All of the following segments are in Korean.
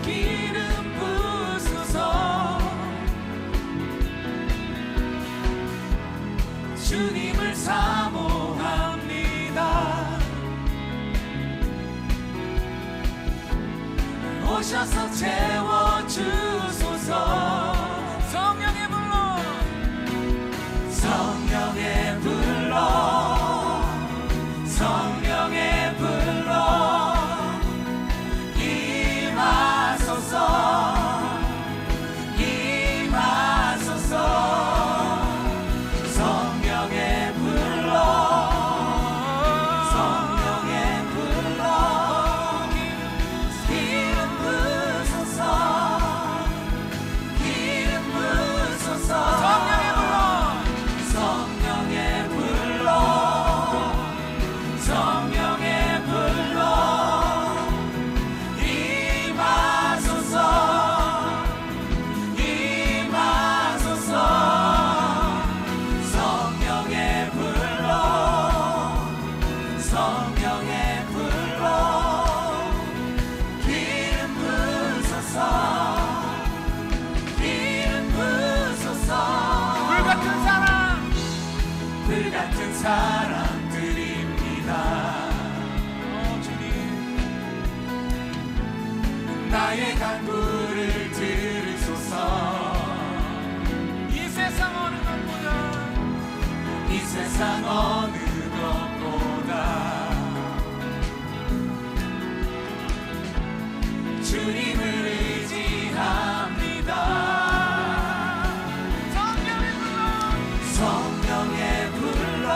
기름 부으소서. 주님을 사모합니다. 오셔서 채워주소서. 성령의 불러, 성령의 불러, 성령의 불러 임하소서. 임하소서. 성령의 불러, 성령의 불러 기름 부으소서. 기름 부으소서. 성령의 불러, 성령의 불러, 성령의 불러 임하소서. 임하소서. 성령의 불러, 성령의 불러 기름 부으소서. 기름 부으소서. 불같은 사랑, 불같은 사랑드립니다. 주님, 나의 간구를 들으소서. 이 세상 어느 것보다, 이 세상 어느 것보다 주님을 의지합니다. 성령의 불러, 성령의 불러,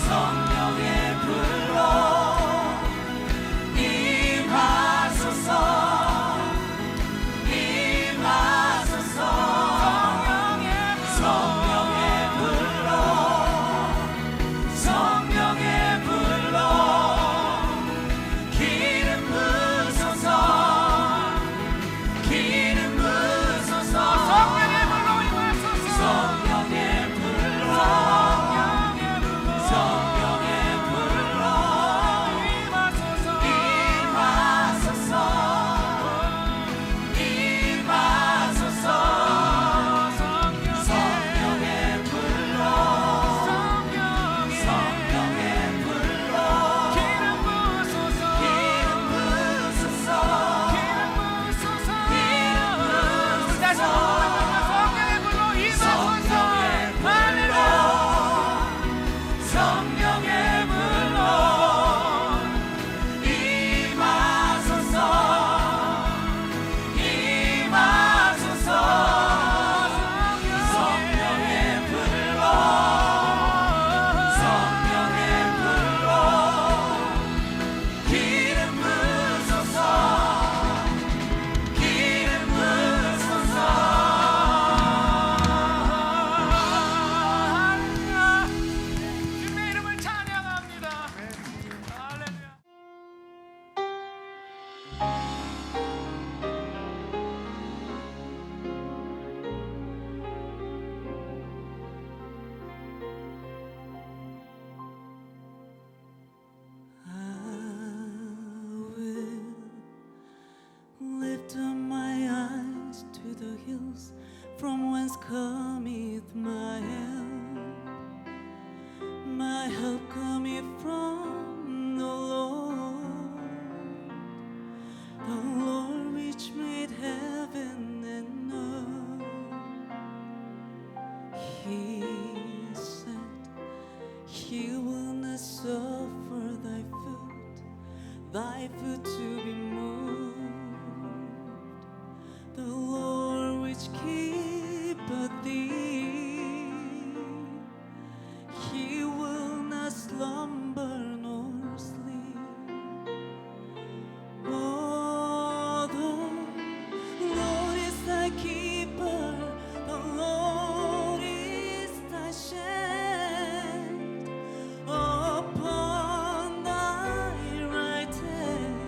성령의 불러 임하소서. 임하소서. 성령의 불러, 성령의 불러 기름 부으소서. 기름 부으소서. 성령의 불러 임하소서. 성령의 불러, 성령의 불러 임하소서. 임하소서. 임하소서. 성령의 불러, 성령의 불러 기름 부으소서. 기름 부으소서. 기름 부으소서. 기름 부으소서. 성령의 불러 임하소서. 할렐루야. 성령의 불러 임하소서. 임하소서. 성령의 불러, 성령의 불러 기름 부으소서. 기름 부으소서. 주님의 이름을 찬양합니다. 할렐루야. I will lift up my eyes to the hills, from whence cometh my help. My help cometh from the Lord which made heaven and earth. He said, He will not suffer thy foot to be moved. The Lord which keepeth thee, He will not slumber nor sleep. Oh, the Lord is thy keeper, the Lord is thy shade upon thy right hand.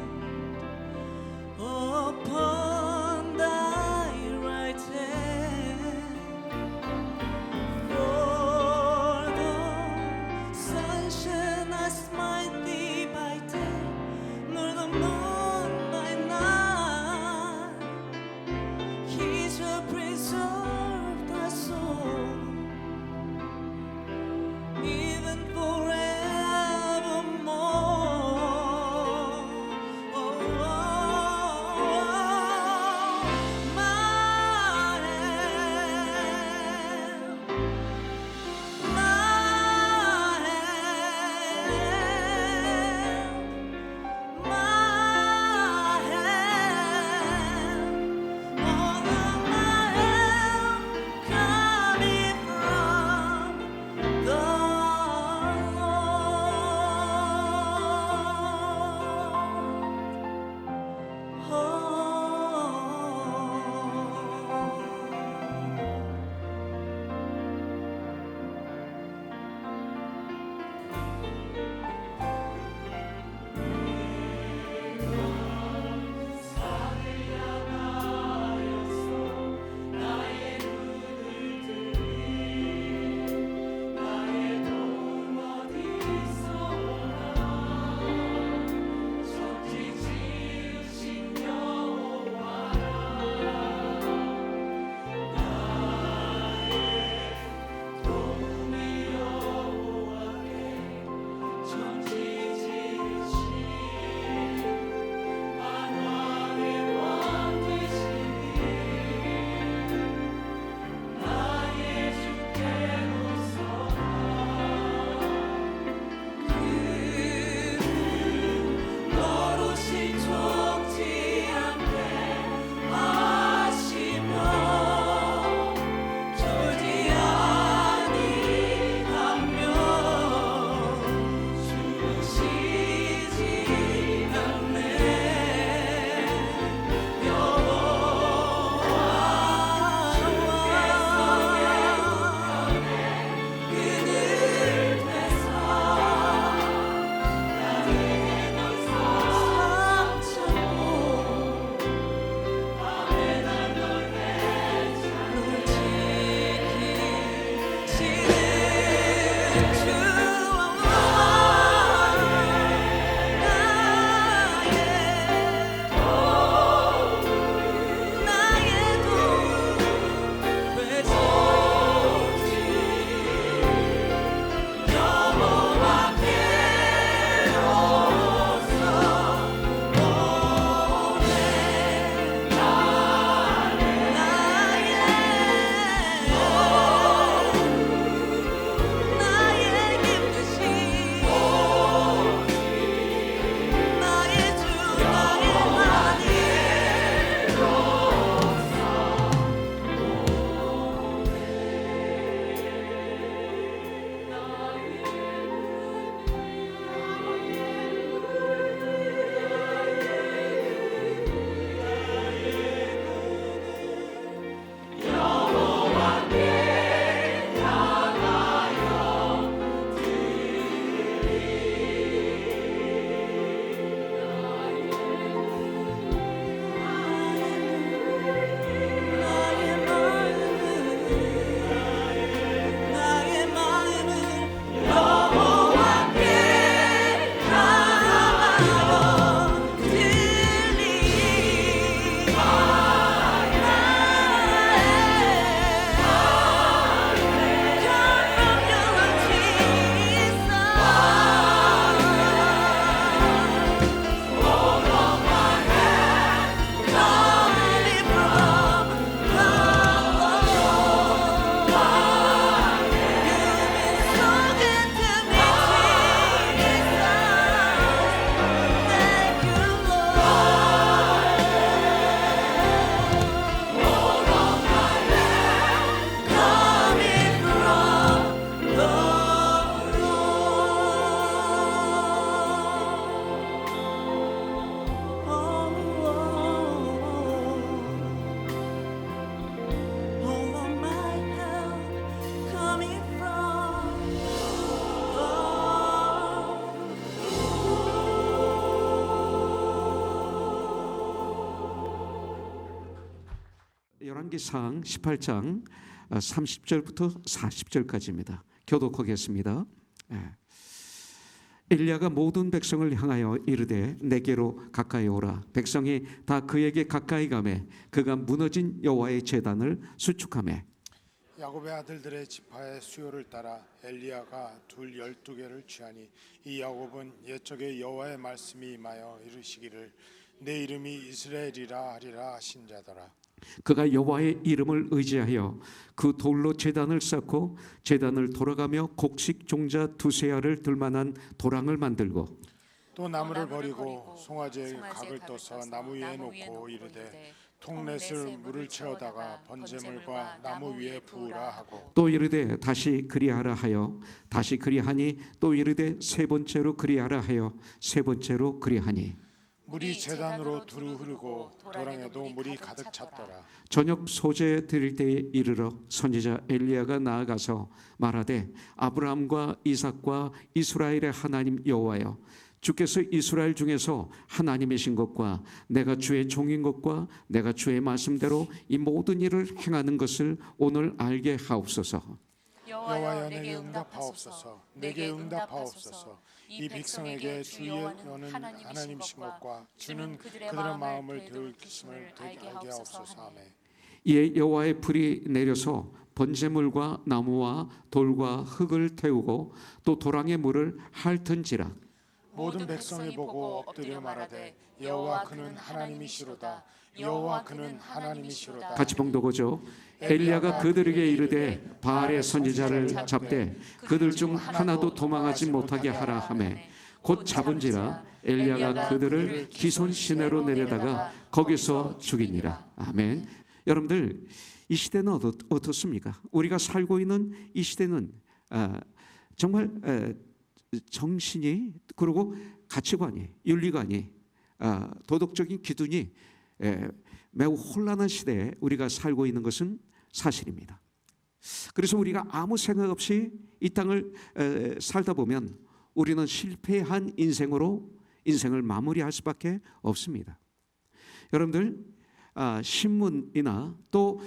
열왕기상 18장 30절부터 40절까지입니다. 교독하겠습니다. 엘리야가 모든 백성을 향하여 이르되 내게로 가까이 오라. 백성이 다 그에게 가까이 가매 그가 무너진 여호와의 제단을 수축하매 야곱의 아들들의 지파의 수요를 따라 엘리야가 둘 12개를 취하니 이 야곱은 옛적에 여호와의 말씀이 임하여 이르시기를 내 이름이 이스라엘이라 하리라 하신 자더라. 그가 여호와의 이름을 의지하여 그 돌로 제단을 쌓고 제단을 돌아가며 곡식 종자 두세 알을 들만한 도랑을 만들고 또 나무를 버리고 송아지에 각을 떠서 나무 위에 놓고 이르되 통넷을 물을 채우다가 번제물과 나무 위에 부으라 하고 또 이르되 다시 그리하라 하여 다시 그리하니 또 이르되 세 번째로 그리하라 하여 세 번째로 그리하니 물이 제단으로 두루 흐르고 도랑에도 물이 가득 찼더라. 저녁 소재 드릴 때에 이르러 선지자 엘리야가 나아가서 말하되 아브라함과 이삭과 이스라엘의 하나님 여호와여 주께서 이스라엘 중에서 하나님이신 것과 내가 주의 종인 것과 내가 주의 말씀대로 이 모든 일을 행하는 것을 오늘 알게 하옵소서. 여호와여 내게 응답하옵소서. 내게 응답하옵소서. 이 백성에게 주 여호와는 하나님이신 것과 주는 그들의 마음을 들으심을 알게 하옵소서. 아멘. 이에 여호와의 불이 내려서 번제물과 나무와 돌과 흙을 태우고 또 도랑의 물을 핥은지라. 모든 백성이 보고 엎드려 말하되 여호와 그는 하나님이시로다. 여호와 그는 하나님이시로다. 같이 봉독하죠. 엘리야가 그들에게 이르되 바알의 선지자를 잡되 그들 중 하나도 도망하지 못하게 하라 하매 곧 잡은지라. 엘리야가 그들을 기손 시내로 내려다가 거기서 죽이니라. 아멘. 여러분들, 이 시대는 어떻습니까? 우리가 살고 있는 이 시대는 정말 정신이, 그리고 가치관이, 윤리관이, 도덕적인 기준이 매우 혼란한 시대에 우리가 살고 있는 것은 사실입니다. 그래서 우리가 아무 생각 없이 이 땅을 살다 보면 우리는 실패한 인생으로 인생을 마무리할 수밖에 없습니다. 여러분들, 신문이나 또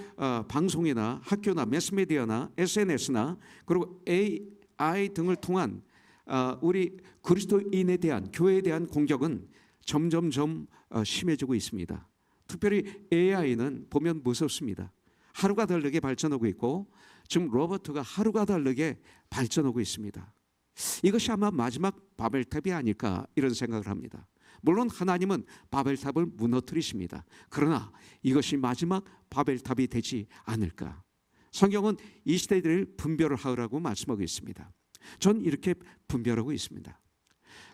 방송이나 학교나 매스미디어나 SNS나 그리고 AI 등을 통한 우리 그리스도인에 대한, 교회에 대한 공격은 점점점 심해지고 있습니다. 특별히 AI는 보면 무섭습니다. 하루가 다르게 발전하고 있고 지금 로봇가 하루가 다르게 발전하고 있습니다. 이것이 아마 마지막 바벨탑이 아닐까 이런 생각을 합니다. 물론 하나님은 바벨탑을 무너뜨리십니다. 그러나 이것이 마지막 바벨탑이 되지 않을까. 성경은 이 시대들을 분별을 하라고 말씀하고 있습니다. 전 이렇게 분별하고 있습니다.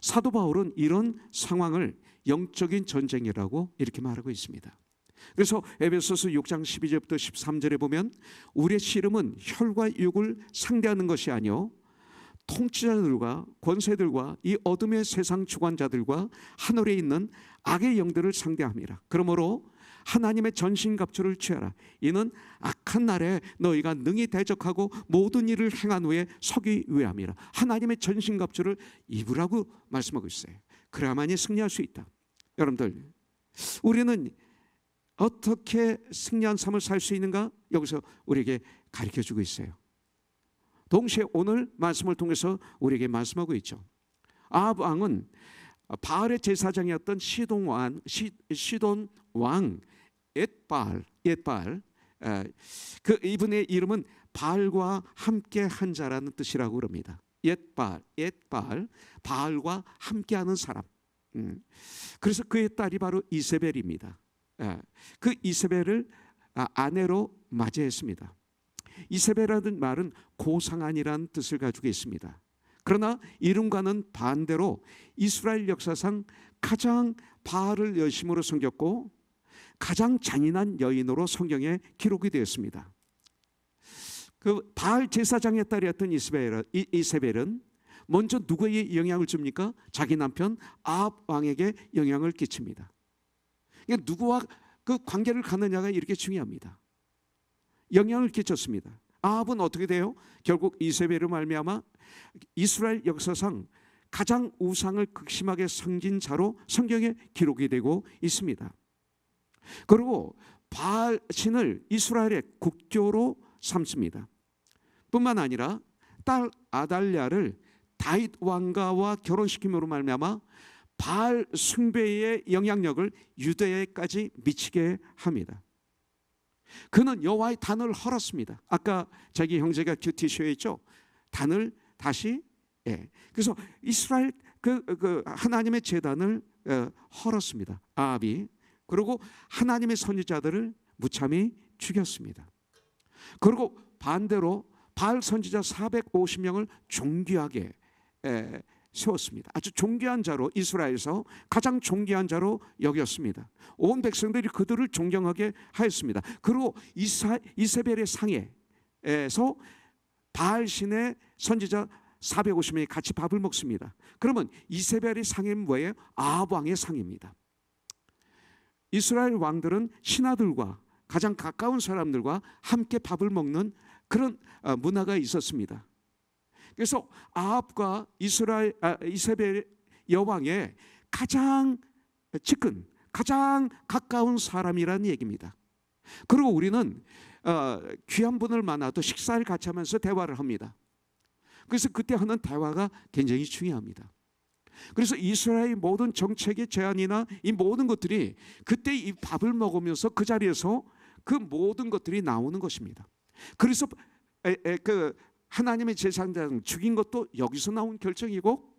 사도 바울은 이런 상황을 영적인 전쟁이라고 이렇게 말하고 있습니다. 그래서 에베소서 6장 12절부터 13절에 보면 우리의 씨름은 혈과 육을 상대하는 것이 아니요 통치자들과 권세들과 이 어둠의 세상 주관자들과 하늘에 있는 악의 영들을 상대함이라. 그러므로 하나님의 전신갑주를 취하라. 이는 악한 날에 너희가 능히 대적하고 모든 일을 행한 후에 서기 위함이라. 하나님의 전신갑주를 입으라고 말씀하고 있어요. 그래야만이 승리할 수 있다. 여러분들, 우리는 어떻게 승리한 삶을 살 수 있는가? 여기서 우리에게 가르쳐주고 있어요. 동시에 오늘 말씀을 통해서 우리에게 말씀하고 있죠. 아합 왕은 바알의 제사장이었던 시돈 왕 옛바알, 그 이분의 이름은 바알과 함께 한 자라는 뜻이라고 그럽니다. 옛바알, 바알과 함께하는 사람. 그래서 그의 딸이 바로 이세벨입니다. 그 이세벨을 아내로 맞이했습니다. 이세벨이라는 말은 고상한이라는 뜻을 가지고 있습니다. 그러나 이름과는 반대로 이스라엘 역사상 가장 바알을 여심으로 섬겼고 가장 잔인한 여인으로 성경에 기록이 되었습니다. 그 바알 제사장의 딸이었던 이세벨은 먼저 누구에게 영향을 줍니까? 자기 남편 아합 왕에게 영향을 끼칩니다. 그러니까 누구와 그 관계를 갖느냐가 이렇게 중요합니다. 영향을 끼쳤습니다. 아합은 어떻게 돼요? 결국 이세벨으로 말미암아 이스라엘 역사상 가장 우상을 극심하게 섬긴 자로 성경에 기록이 되고 있습니다. 그리고 바알 신을 이스라엘의 국교로 삼습니다. 뿐만 아니라 딸 아달랴를 다윗 왕가와 결혼시킴으로 말미암아 바알 숭배의 영향력을 유대에까지 미치게 합니다. 그는 여호와의 단을 헐었습니다. 아까 자기 형제가 큐티쇼에 있죠. 단을 다시 그래서 이스라엘 그 하나님의 제단을 헐었습니다. 아합이. 그리고 하나님의 선지자들을 무참히 죽였습니다. 그리고 반대로 바알 선지자 450명을 존귀하게 세웠습니다. 아주 존귀한 자로, 이스라엘에서 가장 존귀한 자로 여겼습니다. 온 백성들이 그들을 존경하게 하였습니다. 그리고 이세벨의 상에서 바알 신의 선지자 450명이 같이 밥을 먹습니다. 그러면 이세벨의 상은 뭐예요? 아합 왕의 상입니다. 이스라엘 왕들은 신하들과 가장 가까운 사람들과 함께 밥을 먹는 그런 문화가 있었습니다. 그래서 아합과 이세벨 여왕의 가장 측근, 가장 가까운 사람이라는 얘기입니다. 그리고 우리는 귀한 분을 만나도 식사를 같이 하면서 대화를 합니다. 그래서 그때 하는 대화가 굉장히 중요합니다. 그래서 이스라엘 모든 정책의 제안이나 이 모든 것들이 그때 이 밥을 먹으면서 그 자리에서 그 모든 것들이 나오는 것입니다. 그래서 그 하나님의 제사장 죽인 것도 여기서 나온 결정이고,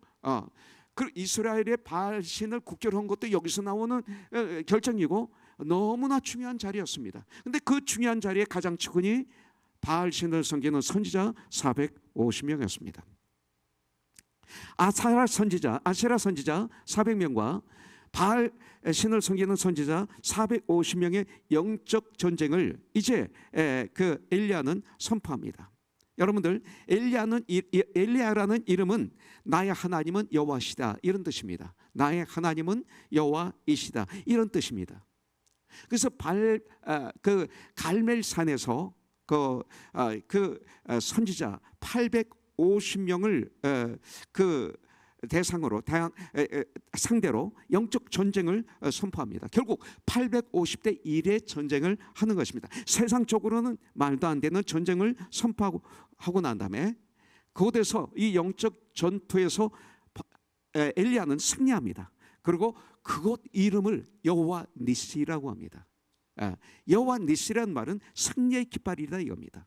그 이스라엘의 바알 신을 국교로 한 것도 여기서 나오는 결정이고, 너무나 중요한 자리였습니다. 그런데 그 중요한 자리에 가장 측근이 바알 신을 섬기는 선지자 450명이었습니다. 아세라 선지자 400명과 바알 신을 섬기는 선지자 450명의 영적 전쟁을 이제 그 엘리야는 선포합니다. 여러분들, 엘리야라는 이름은 나의 하나님은 여호와시다 이런 뜻입니다. 나의 하나님은 여호와이시다 이런 뜻입니다. 그래서 그 갈멜산에서 그 선지자 850명을 그 대상으로 상대로 영적 전쟁을 선포합니다. 결국 850대 1의 전쟁을 하는 것입니다. 세상적으로는 말도 안 되는 전쟁을 선포하고 난 다음에 그곳에서 이 영적 전투에서 엘리야는 승리합니다. 그리고 그곳 이름을 여호와 니시라고 합니다. 여호와 니시라는 말은 승리의 깃발이다 이겁니다.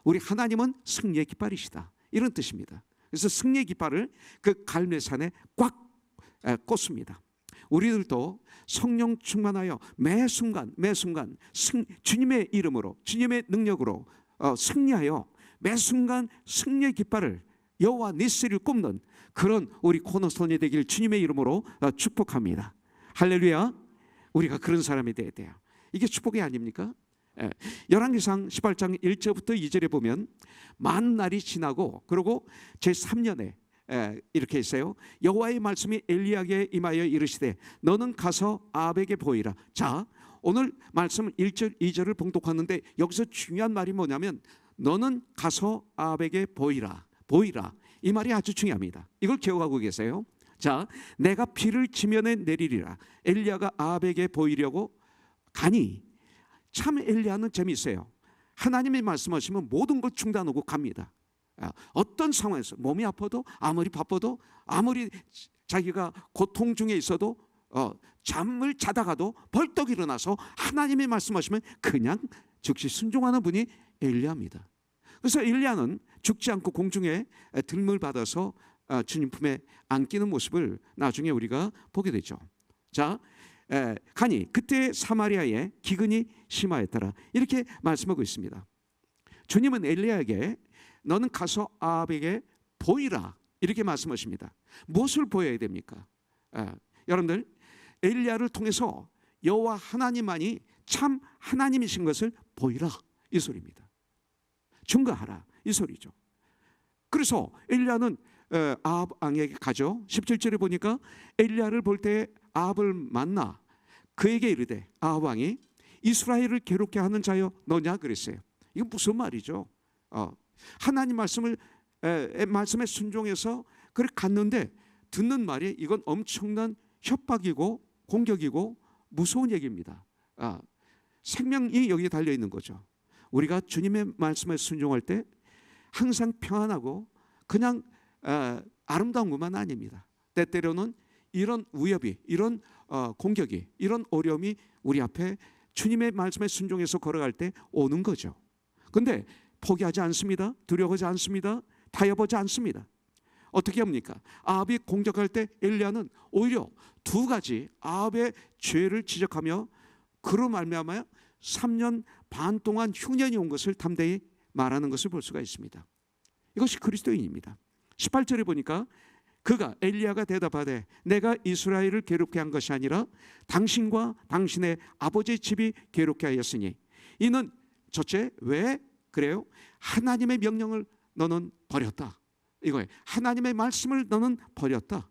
우리 하나님은 승리의 깃발이시다 이런 뜻입니다. 그래서 승리의 깃발을 그 갈멜산에 꽉 꽂습니다. 우리들도 성령 충만하여 매 순간 주님의 이름으로, 주님의 능력으로 승리하여 매 순간 승리의 깃발을 여호와 니시를 꼽는 그런 우리 코너스톤이 되길 주님의 이름으로 축복합니다. 할렐루야. 우리가 그런 사람이 돼야 돼요. 이게 축복이 아닙니까? 열왕기상 18장 1절부터 2절에 보면 만 날이 지나고 그리고 제3년에 이렇게 있어요. 여호와의 말씀이 엘리야에게 임하여 이르시되 너는 가서 아합에게 보이라. 자, 오늘 말씀 1절 2절을 봉독하는데 여기서 중요한 말이 뭐냐면 너는 가서 아합에게 보이라. 이 말이 아주 중요합니다. 이걸 기억하고 계세요? 자, 내가 비를 지면에 내리리라. 엘리야가 아합에게 보이려고 가니, 참 엘리야는 재미있어요. 하나님이 말씀하시면 모든 걸 중단하고 갑니다. 어떤 상황에서 몸이 아파도, 아무리 바빠도, 아무리 자기가 고통 중에 있어도 잠을 자다가도 벌떡 일어나서 하나님이 말씀하시면 그냥 즉시 순종하는 분이 엘리야입니다. 그래서 엘리야는 죽지 않고 공중에 들물 받아서 주님 품에 안기는 모습을 나중에 우리가 보게 되죠. 자, 가니 그때 사마리아에 기근이 심하였더라 이렇게 말씀하고 있습니다. 주님은 엘리야에게 너는 가서 아합에게 보이라 이렇게 말씀하십니다. 무엇을 보여야 됩니까? 여러분들, 엘리야를 통해서 여호와 하나님만이 참 하나님이신 것을 보이라 이 소리입니다. 증거하라 이 소리죠. 그래서 엘리야는 아합 왕에게 가죠. 17절에 보니까 엘리야를 볼 때 아합을 만나 그에게 이르되 아합 왕이 이스라엘을 괴롭게 하는 자여 너냐 그랬어요. 이거 무슨 말이죠? 하나님 말씀에 순종해서 그렇게 갔는데 듣는 말이 이건 엄청난 협박이고 공격이고 무서운 얘기입니다. 생명이 여기에 달려 있는 거죠. 우리가 주님의 말씀에 순종할 때 항상 평안하고 그냥 아름다운 것만 아닙니다. 때때로는 이런 위협이, 이런 공격이, 이런 어려움이 우리 앞에 주님의 말씀에 순종해서 걸어갈 때 오는 거죠. 그런데 포기하지 않습니다. 두려워하지 않습니다. 타협하지 않습니다. 어떻게 합니까? 아합이 공격할 때 엘리야는 오히려 두 가지 아합의 죄를 지적하며 그로 말미암아 3년 반 동안 흉년이 온 것을 담대히 말하는 것을 볼 수가 있습니다. 이것이 그리스도인입니다. 18절에 보니까 그가 엘리야가 대답하되 내가 이스라엘을 괴롭게 한 것이 아니라 당신과 당신의 아버지의 집이 괴롭게 하였으니 이는 첫째 왜 그래요? 하나님의 명령을 너는 버렸다. 이거예요. 하나님의 말씀을 너는 버렸다.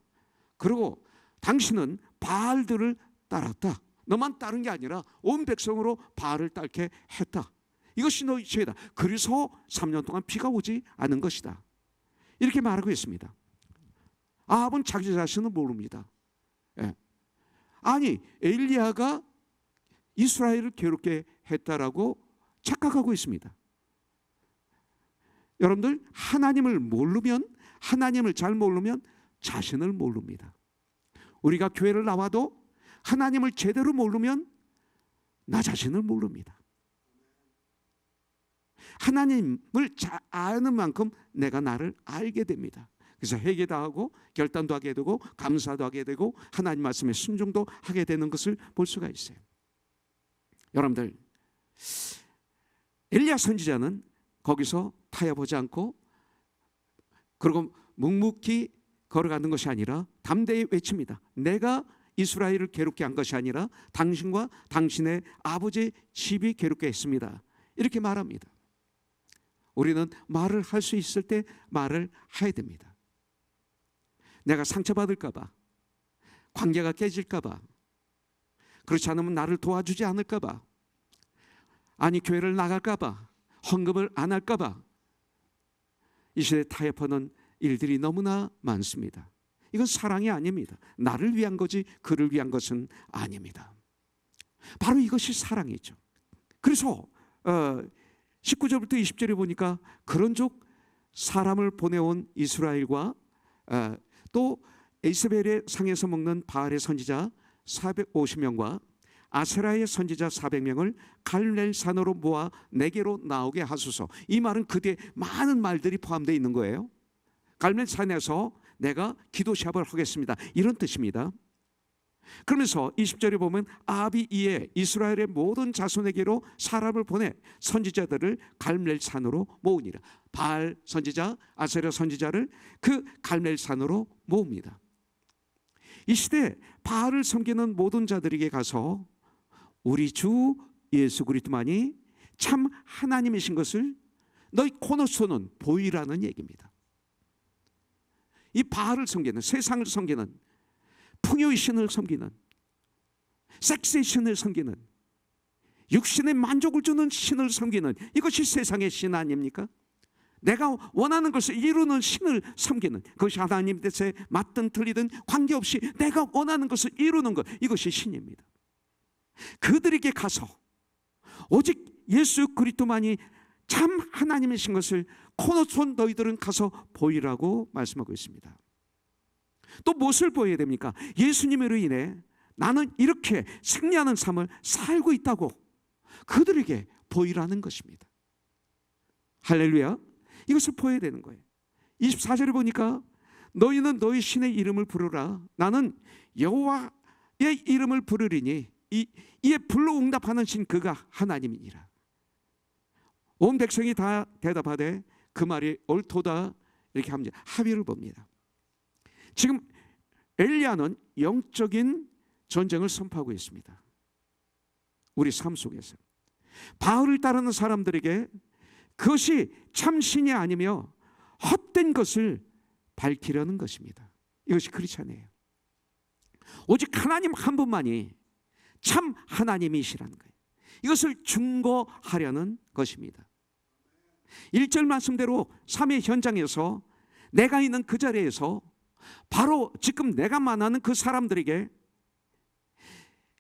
그리고 당신은 바알들을 따랐다. 너만 따른 게 아니라 온 백성으로 바알을 따르게 했다. 이것이 너희 죄다. 그래서 3년 동안 비가 오지 않은 것이다. 이렇게 말하고 있습니다. 아합은 자기 자신은 모릅니다. 예. 아니 엘리야가 이스라엘을 괴롭게 했다라고 착각하고 있습니다. 여러분들 하나님을 모르면, 하나님을 잘 모르면 자신을 모릅니다. 우리가 교회를 나와도 하나님을 제대로 모르면 나 자신을 모릅니다. 하나님을 잘 아는 만큼 내가 나를 알게 됩니다. 그래서 회개도 하고 결단도 하게 되고 감사도 하게 되고 하나님 말씀에 순종도 하게 되는 것을 볼 수가 있어요. 여러분들 엘리야 선지자는 거기서 타협하지 않고 그리고 묵묵히 걸어가는 것이 아니라 담대히 외칩니다. 내가 이스라엘을 괴롭게 한 것이 아니라 당신과 당신의 아버지의 집이 괴롭게 했습니다. 이렇게 말합니다. 우리는 말을 할 수 있을 때 말을 해야 됩니다. 내가 상처받을까 봐, 관계가 깨질까 봐, 그렇지 않으면 나를 도와주지 않을까 봐, 아니 교회를 나갈까 봐, 헌금을 안 할까 봐, 이 시대에 타협하는 일들이 너무나 많습니다. 이건 사랑이 아닙니다. 나를 위한 거지 그를 위한 것은 아닙니다. 바로 이것이 사랑이죠. 그래서 19절부터 20절에 보니까 그런즉 사람을 보내온 이스라엘과 또 이스라엘의 상에서 먹는 바알의 선지자 450명과 아세라의 선지자 400명을 갈멜산으로 모아 내게로 나오게 하소서. 이 말은 그 뒤에 많은 말들이 포함되어 있는 거예요. 갈멜산에서 내가 기도 시합을 하겠습니다. 이런 뜻입니다. 그러면서 20절에 보면 아합이 이에 이스라엘의 모든 자손에게로 사람을 보내 선지자들을 갈멜산으로 모으니라. 바알 선지자, 아세라 선지자를 그 갈멜산으로 모읍니다. 이 시대에 바알을 섬기는 모든 자들에게 가서 우리 주 예수 그리스도만이 참 하나님이신 것을 너희 코너스톤은 보이라는 얘기입니다. 이 바알을 섬기는, 세상을 섬기는, 풍요의 신을 섬기는, 섹스의 신을 섬기는, 육신의 만족을 주는 신을 섬기는, 이것이 세상의 신 아닙니까? 내가 원하는 것을 이루는 신을 섬기는, 그것이 하나님 뜻에 맞든 틀리든 관계없이 내가 원하는 것을 이루는 것, 이것이 신입니다. 그들에게 가서 오직 예수 그리스도만이 참 하나님이신 것을 코너손 너희들은 가서 보이라고 말씀하고 있습니다. 또 무엇을 보여야 됩니까? 예수님으로 인해 나는 이렇게 승리하는 삶을 살고 있다고 그들에게 보이라는 것입니다. 할렐루야. 이것을 보여야 되는 거예요. 24절에 보니까 너희는 너희 신의 이름을 부르라. 나는 여호와의 이름을 부르리니 이에 불로 응답하는 신 그가 하나님이니라. 온 백성이 다 대답하되 그 말이 옳도다 이렇게 합니다. 합의를 봅니다. 지금 엘리야는 영적인 전쟁을 선포하고 있습니다. 우리 삶 속에서 바알을 따르는 사람들에게 그것이 참신이 아니며 헛된 것을 밝히려는 것입니다. 이것이 크리스찬이에요. 오직 하나님 한 분만이 참 하나님이시라는 거예요. 이것을 증거하려는 것입니다. 1절 말씀대로 3의 현장에서 내가 있는 그 자리에서 바로 지금 내가 만나는 그 사람들에게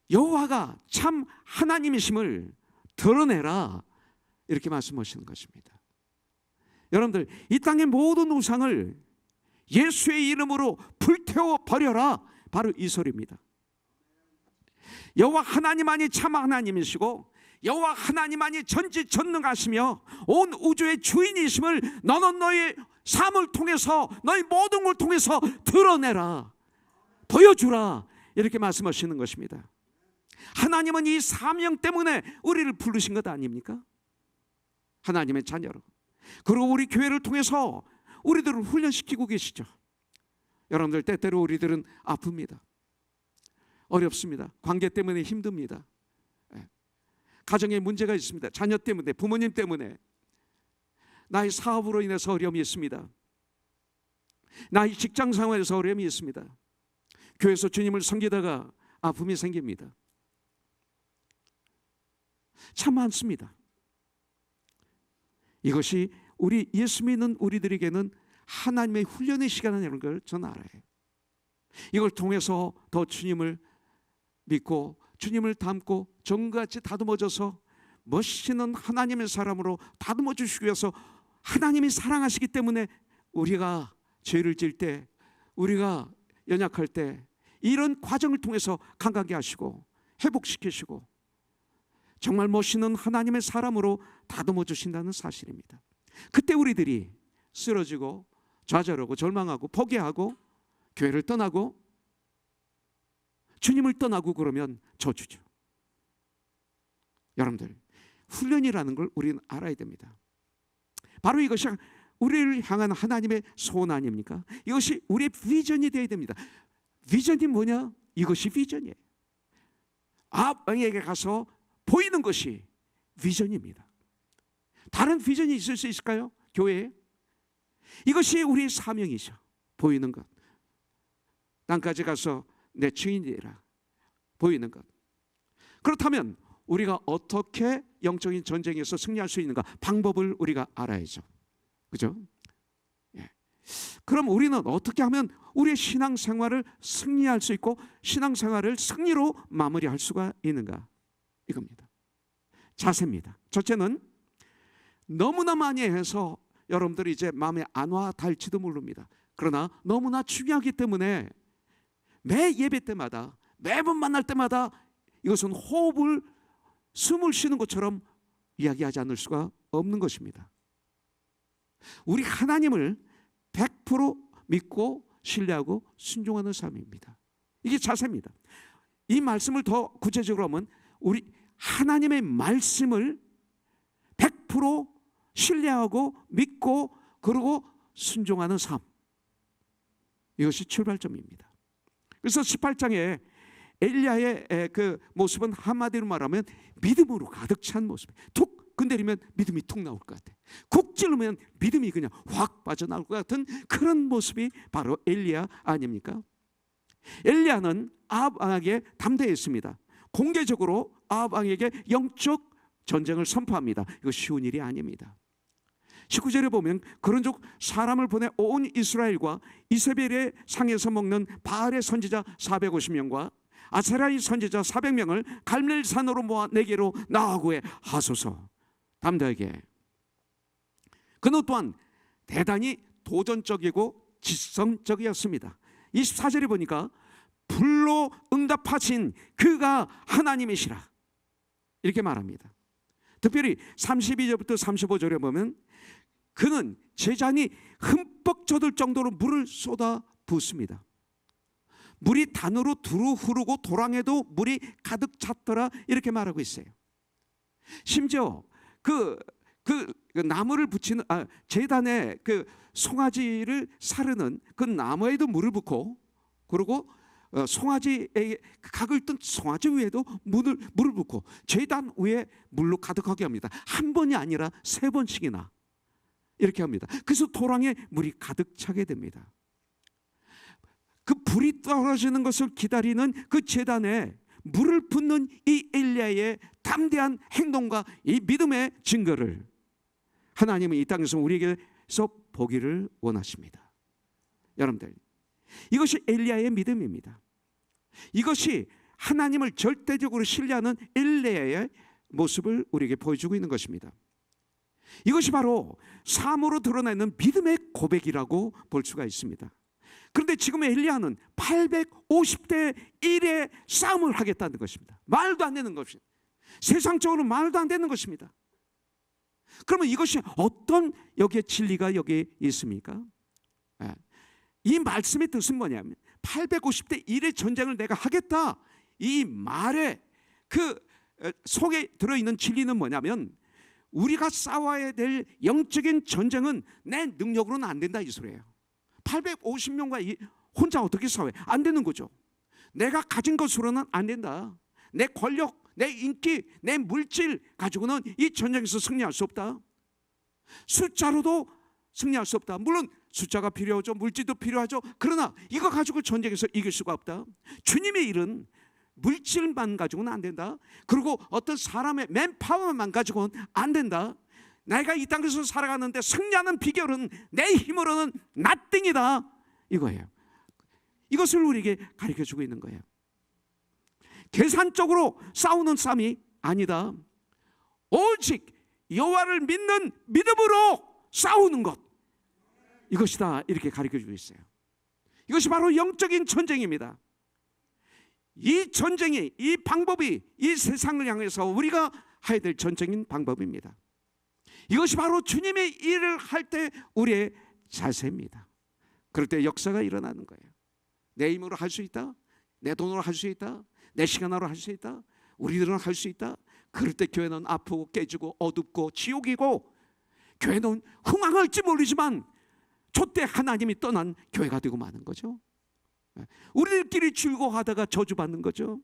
여호와가 참 하나님이심을 드러내라 이렇게 말씀하시는 것입니다. 여러분들, 이 땅의 모든 우상을 예수의 이름으로 불태워 버려라, 바로 이 소리입니다. 여호와 하나님만이 참 하나님이시고 여호와 하나님만이 전지전능하시며 온 우주의 주인이심을 너는 너의 삶을 통해서, 너의 모든 걸 통해서 드러내라, 보여주라, 이렇게 말씀하시는 것입니다. 하나님은 이 사명 때문에 우리를 부르신 것 아닙니까? 하나님의 자녀로. 그리고 우리 교회를 통해서 우리들을 훈련시키고 계시죠. 여러분들, 때때로 우리들은 아픕니다. 어렵습니다. 관계 때문에 힘듭니다. 가정에 문제가 있습니다. 자녀 때문에, 부모님 때문에, 나의 사업으로 인해서 어려움이 있습니다. 나의 직장 생활에서 어려움이 있습니다. 교회에서 주님을 섬기다가 아픔이 생깁니다. 참 많습니다. 이것이 우리 예수 믿는 우리들에게는 하나님의 훈련의 시간이라는 걸 저는 알아요. 이걸 통해서 더 주님을 믿고 주님을 닮고 정같이 다듬어져서 멋있는 하나님의 사람으로 다듬어 주시기 위해서, 하나님이 사랑하시기 때문에 우리가 죄를 지을 때, 우리가 연약할 때 이런 과정을 통해서 강하게 하시고 회복시키시고 정말 멋있는 하나님의 사람으로 다듬어 주신다는 사실입니다. 그때 우리들이 쓰러지고 좌절하고 절망하고 포기하고 교회를 떠나고 주님을 떠나고 그러면 저주죠. 여러분들, 훈련이라는 걸 우리는 알아야 됩니다. 바로 이것이 우리를 향한 하나님의 소원 아닙니까? 이것이 우리의 비전이 되어야 됩니다. 비전이 뭐냐? 이것이 비전이에요. 아버지에게 가서 보이는 것이 비전입니다. 다른 비전이 있을 수 있을까요? 교회에? 이것이 우리의 사명이죠. 보이는 것. 땅까지 가서 내 주인이라, 보이는 것. 그렇다면 우리가 어떻게 영적인 전쟁에서 승리할 수 있는가? 방법을 우리가 알아야죠. 그죠? 예. 그럼 우리는 어떻게 하면 우리의 신앙생활을 승리할 수 있고 신앙생활을 승리로 마무리할 수가 있는가? 이겁니다. 자세입니다. 첫째는 너무나 많이 해서 여러분들이 이제 마음에 안 와 닿을지도 모릅니다. 그러나 너무나 중요하기 때문에 매 예배 때마다, 매번 만날 때마다 이것은 호흡을, 숨을 쉬는 것처럼 이야기하지 않을 수가 없는 것입니다. 우리 하나님을 100% 믿고 신뢰하고 순종하는 삶입니다. 이게 자세입니다. 이 말씀을 더 구체적으로 하면 우리 하나님의 말씀을 100% 신뢰하고 믿고 그리고 순종하는 삶, 이것이 출발점입니다. 그래서 18장에 엘리야의 그 모습은 한마디로 말하면 믿음으로 가득 찬 모습. 툭 건드리면 믿음이 툭 나올 것 같아. 쿡 찌르면 믿음이 그냥 확 빠져나올 것 같은 그런 모습이 바로 엘리야 아닙니까? 엘리야는 아합 왕에게 담대했습니다. 공개적으로 아합 왕에게 영적 전쟁을 선포합니다. 이거 쉬운 일이 아닙니다. 19절에 보면 그런 족 사람을 보내 온 이스라엘과 이세벨의 상에서 먹는 바알의 선지자 450명과 아세라의 선지자 400명을 갈멜산으로 모아 내게로 나아구에 하소서. 담대하게. 그는 또한 대단히 도전적이고 지성적이었습니다. 24절에 보니까 불로 응답하신 그가 하나님이시라, 이렇게 말합니다. 특별히 32절부터 35절에 보면 그는 제잔이 흠뻑 젖을 정도로 물을 쏟아 붓습니다. 물이 단으로 두루 흐르고 도랑에도 물이 가득 찼더라, 이렇게 말하고 있어요. 심지어 그 나무를 붙이는 제단에 그 송아지를 사르는 그 나무에도 물을 붓고, 그리고 송아지에 각을 뜬 송아지 위에도 물을 붓고 제단 위에 물로 가득하게 합니다. 한 번이 아니라 3번씩이나 이렇게 합니다. 그래서 도랑에 물이 가득 차게 됩니다. 그 불이 떨어지는 것을 기다리는 그 제단에 물을 붓는 이 엘리야의 담대한 행동과 이 믿음의 증거를 하나님은 이 땅에서 우리에게서 보기를 원하십니다. 여러분들, 이것이 엘리야의 믿음입니다. 이것이 하나님을 절대적으로 신뢰하는 엘리야의 모습을 우리에게 보여주고 있는 것입니다. 이것이 바로 삶으로 드러내는 믿음의 고백이라고 볼 수가 있습니다. 그런데 지금 엘리야는 850대 1의 싸움을 하겠다는 것입니다. 말도 안 되는 것입니다. 세상적으로 말도 안 되는 것입니다. 그러면 이것이 어떤 여기에 진리가 여기에 있습니까? 이 말씀의 뜻은 뭐냐면 850대 1의 전쟁을 내가 하겠다, 이 말에 그 속에 들어있는 진리는 뭐냐면 우리가 싸워야 될 영적인 전쟁은 내 능력으로는 안 된다, 이 소리예요. 850명과 혼자 어떻게 싸워요? 안 되는 거죠. 내가 가진 것으로는 안 된다. 내 권력, 내 인기, 내 물질 가지고는 이 전쟁에서 승리할 수 없다. 숫자로도 승리할 수 없다. 물론 숫자가 필요하죠. 물질도 필요하죠. 그러나 이거 가지고 전쟁에서 이길 수가 없다. 주님의 일은 물질만 가지고는 안 된다. 그리고 어떤 사람의 맨파워만 가지고는 안 된다. 내가 이 땅에서 살아가는데 승리하는 비결은 내 힘으로는 nothing이다, 이거예요. 이것을 우리에게 가르쳐주고 있는 거예요. 계산적으로 싸우는 싸움이 아니다. 오직 여호와를 믿는 믿음으로 싸우는 것, 이것이다, 이렇게 가르쳐주고 있어요. 이것이 바로 영적인 전쟁입니다. 이 전쟁이, 이 방법이 이 세상을 향해서 우리가 해야 될 전쟁인 방법입니다. 이것이 바로 주님의 일을 할 때 우리의 자세입니다. 그럴 때 역사가 일어나는 거예요. 내 힘으로 할 수 있다, 내 돈으로 할 수 있다, 내 시간으로 할 수 있다, 우리들은 할 수 있다. 그럴 때 교회는 아프고 깨지고 어둡고 지옥이고, 교회는 흥황할지 모르지만 촛대 하나님이 떠난 교회가 되고 마는 거죠. 우리들끼리 즐거워하다가 저주받는 거죠.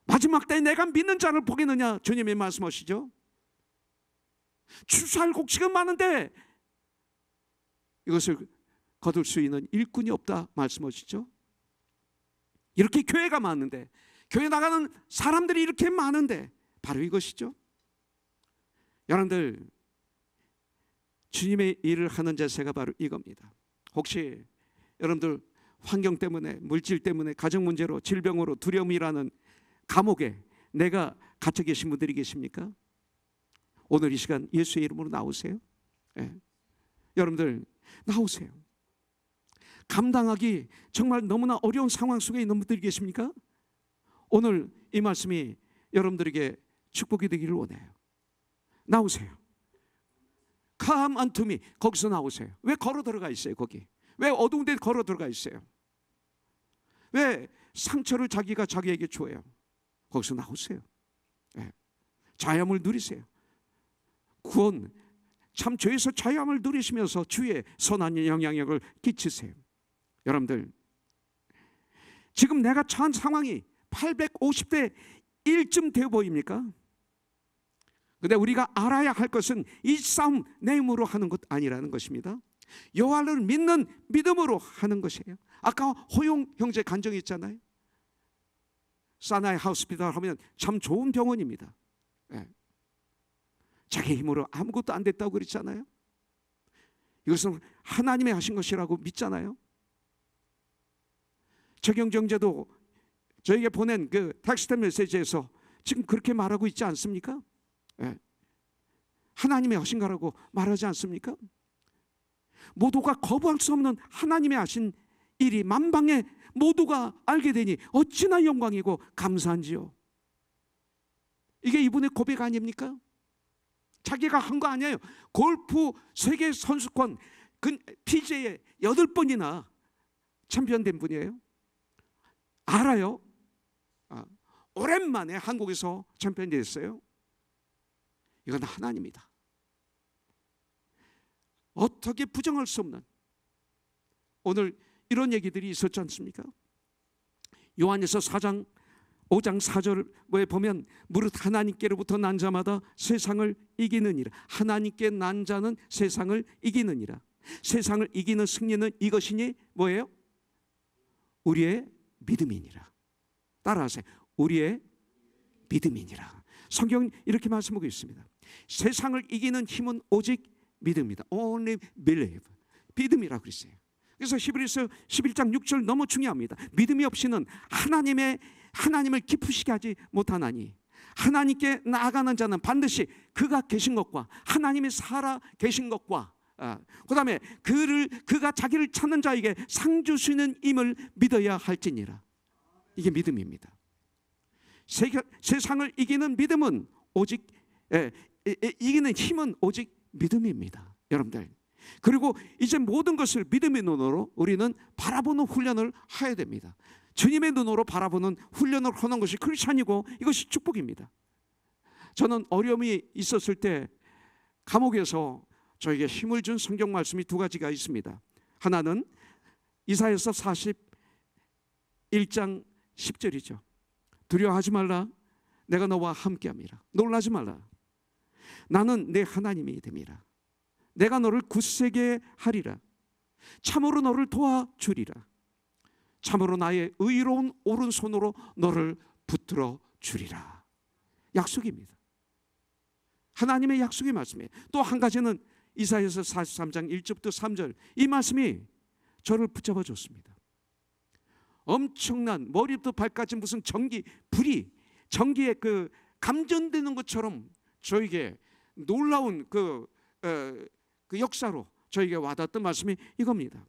마지막 때에 내가 믿는 자를 보겠느냐, 주님이 말씀하시죠. 추수할 곡식은 많은데 이것을 거둘 수 있는 일꾼이 없다 말씀하시죠. 이렇게 교회가 많은데, 교회 나가는 사람들이 이렇게 많은데 바로 이것이죠. 여러분들, 주님의 일을 하는 자세가 바로 이겁니다. 혹시 여러분들 환경 때문에, 물질 때문에, 가정 문제로, 질병으로, 두려움이라는 감옥에 내가 갇혀 계신 분들이 계십니까? 오늘 이 시간 예수의 이름으로 나오세요. 여러분들 나오세요. 감당하기 정말 너무나 어려운 상황 속에 있는 분들이 계십니까? 오늘 이 말씀이 여러분들에게 축복이 되기를 원해요. 나오세요. Come unto me. 거기서 나오세요. 왜 걸어 들어가 있어요? 거기 왜 어두운 데 걸어 들어가 있어요? 왜 상처를 자기가 자기에게 줘요? 거기서 나오세요. 자유함을 누리세요. 구원, 참 죄에서 자유함을 누리시면서 주의 선한 영향력을 끼치세요. 여러분들, 지금 내가 처한 상황이 850대 1쯤 되어 보입니까? 근데 우리가 알아야 할 것은 이 싸움 내 힘으로 하는 것 아니라는 것입니다. 여호와를 믿는 믿음으로 하는 것이에요. 아까 호용 형제 간증이 있잖아요. 사나이 하우스피tal 하면 참 좋은 병원입니다. 자기 힘으로 아무것도 안 됐다고 그랬잖아요. 이것은 하나님이 하신 것이라고 믿잖아요. 최경정제도 저에게 보낸 그 텍스트 메시지에서 지금 그렇게 말하고 있지 않습니까? 하나님이 하신 거라고 말하지 않습니까? 모두가 거부할 수 없는 하나님이 하신 일이 만방에 모두가 알게 되니 어찌나 영광이고 감사한지요. 이게 이분의 고백 아닙니까? 자기가 한 거 아니에요. 골프 세계 선수권 PGA에 8번이나 챔피언 된 분이에요. 알아요? 오랜만에 한국에서 챔피언 됐어요. 이건 하나님이다. 어떻게 부정할 수 없는, 오늘 이런 얘기들이 있었지 않습니까? 요한에서 4장 5장 4절에 보면 무릇 하나님께로부터 난 자마다 세상을 이기느니라. 하나님께 난 자는 세상을 이기느니라. 세상을 이기는 승리는 이것이니 뭐예요? 우리의 믿음이니라. 따라하세요. 우리의 믿음이니라. 성경은 이렇게 말씀하고 있습니다. 세상을 이기는 힘은 오직 믿음이다. Only believe. 믿음이라고 그랬어요. 그래서 히브리서 11장 6절 너무 중요합니다. 믿음이 없이는 하나님을 기쁘시게 하지 못하나니 하나님께 나아가는 자는 반드시 그가 계신 것과 하나님이 살아 계신 것과 그 다음에 그가 자기를 찾는 자에게 상 주시는 임을 믿어야 할지니라. 이게 믿음입니다. 세상을 이기는 믿음은 오직 이기는 힘은 오직 믿음입니다, 여러분들. 그리고 이제 모든 것을 믿음의 눈으로 우리는 바라보는 훈련을 해야 됩니다. 주님의 눈으로 바라보는 훈련을 하는 것이 크리스찬이고 이것이 축복입니다. 저는 어려움이 있었을 때 감옥에서 저에게 힘을 준 성경 말씀이 두 가지가 있습니다. 하나는 이사야서 41장 10절이죠. 두려워하지 말라, 내가 너와 함께함이라. 놀라지 말라, 나는 내 하나님이 됨이라. 내가 너를 굳세게 하리라. 참으로 너를 도와주리라. 참으로 나의 의로운 오른손으로 너를 붙들어 주리라. 약속입니다. 하나님의 약속의 말씀이에요. 또 한 가지는 이사야서 43장 1절부터 3절, 이 말씀이 저를 붙잡아 줬습니다. 엄청난 머리부터 발까지 무슨 전기에 그 감전되는 것처럼 저에게 놀라운 그 역사로 저에게 와닿았던 말씀이 이겁니다.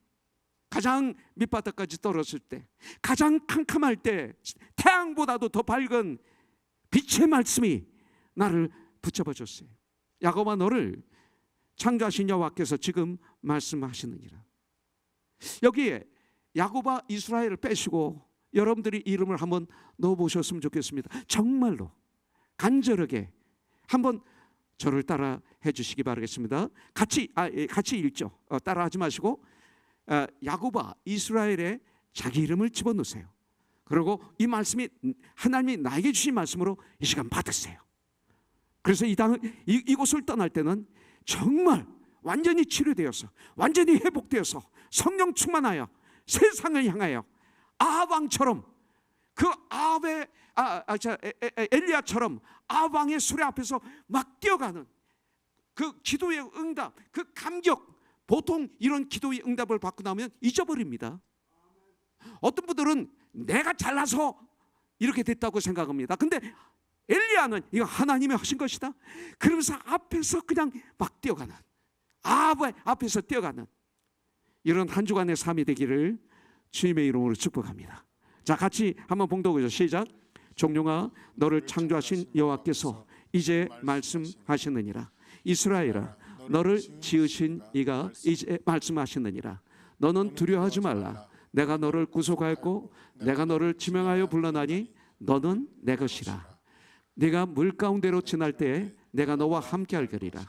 가장 밑바닥까지 떨어졌을 때, 가장 캄캄할 때 태양보다도 더 밝은 빛의 말씀이 나를 붙잡아 줬어요. 야곱아, 너를 창조하신 여호와께서 지금 말씀하시느니라. 여기에 야곱아 이스라엘을 빼시고 여러분들이 이름을 한번 넣어보셨으면 좋겠습니다. 정말로 간절하게 한번 저를 따라 해주시기 바라겠습니다. 같이 읽죠. 따라하지 마시고 야곱아 이스라엘에 자기 이름을 집어넣으세요. 그리고 이 말씀이 하나님이 나에게 주신 말씀으로 이 시간 받으세요. 그래서 이곳을 떠날 때는 정말 완전히 치료되어서, 완전히 회복되어서 성령 충만하여 세상을 향하여 아합왕처럼, 그 엘리야처럼 아합왕의 수레 앞에서 막 뛰어가는 그 기도의 응답, 그 감격. 보통 이런 기도의 응답을 받고 나면 잊어버립니다. 어떤 분들은 내가 잘나서 이렇게 됐다고 생각합니다. 근데 엘리야는 이거 하나님이 하신 것이다, 그러면서 앞에서 그냥 막 뛰어가는, 앞에서 뛰어가는 이런 한 주간의 삶이 되기를 주님의 이름으로 축복합니다. 자, 같이 한번 봉독하죠. 시작. 종룡아, 너를 창조하신 여호와께서 이제 말씀하시느니라. 이스라엘아, 너를 지으신 이가 이제 말씀하시느니라. 너는 두려워하지 말라. 내가 너를 구속하였고 내가 너를 지명하여 불러나니 너는 내 것이라. 네가 물 가운데로 지날 때에 내가 너와 함께할 거리라.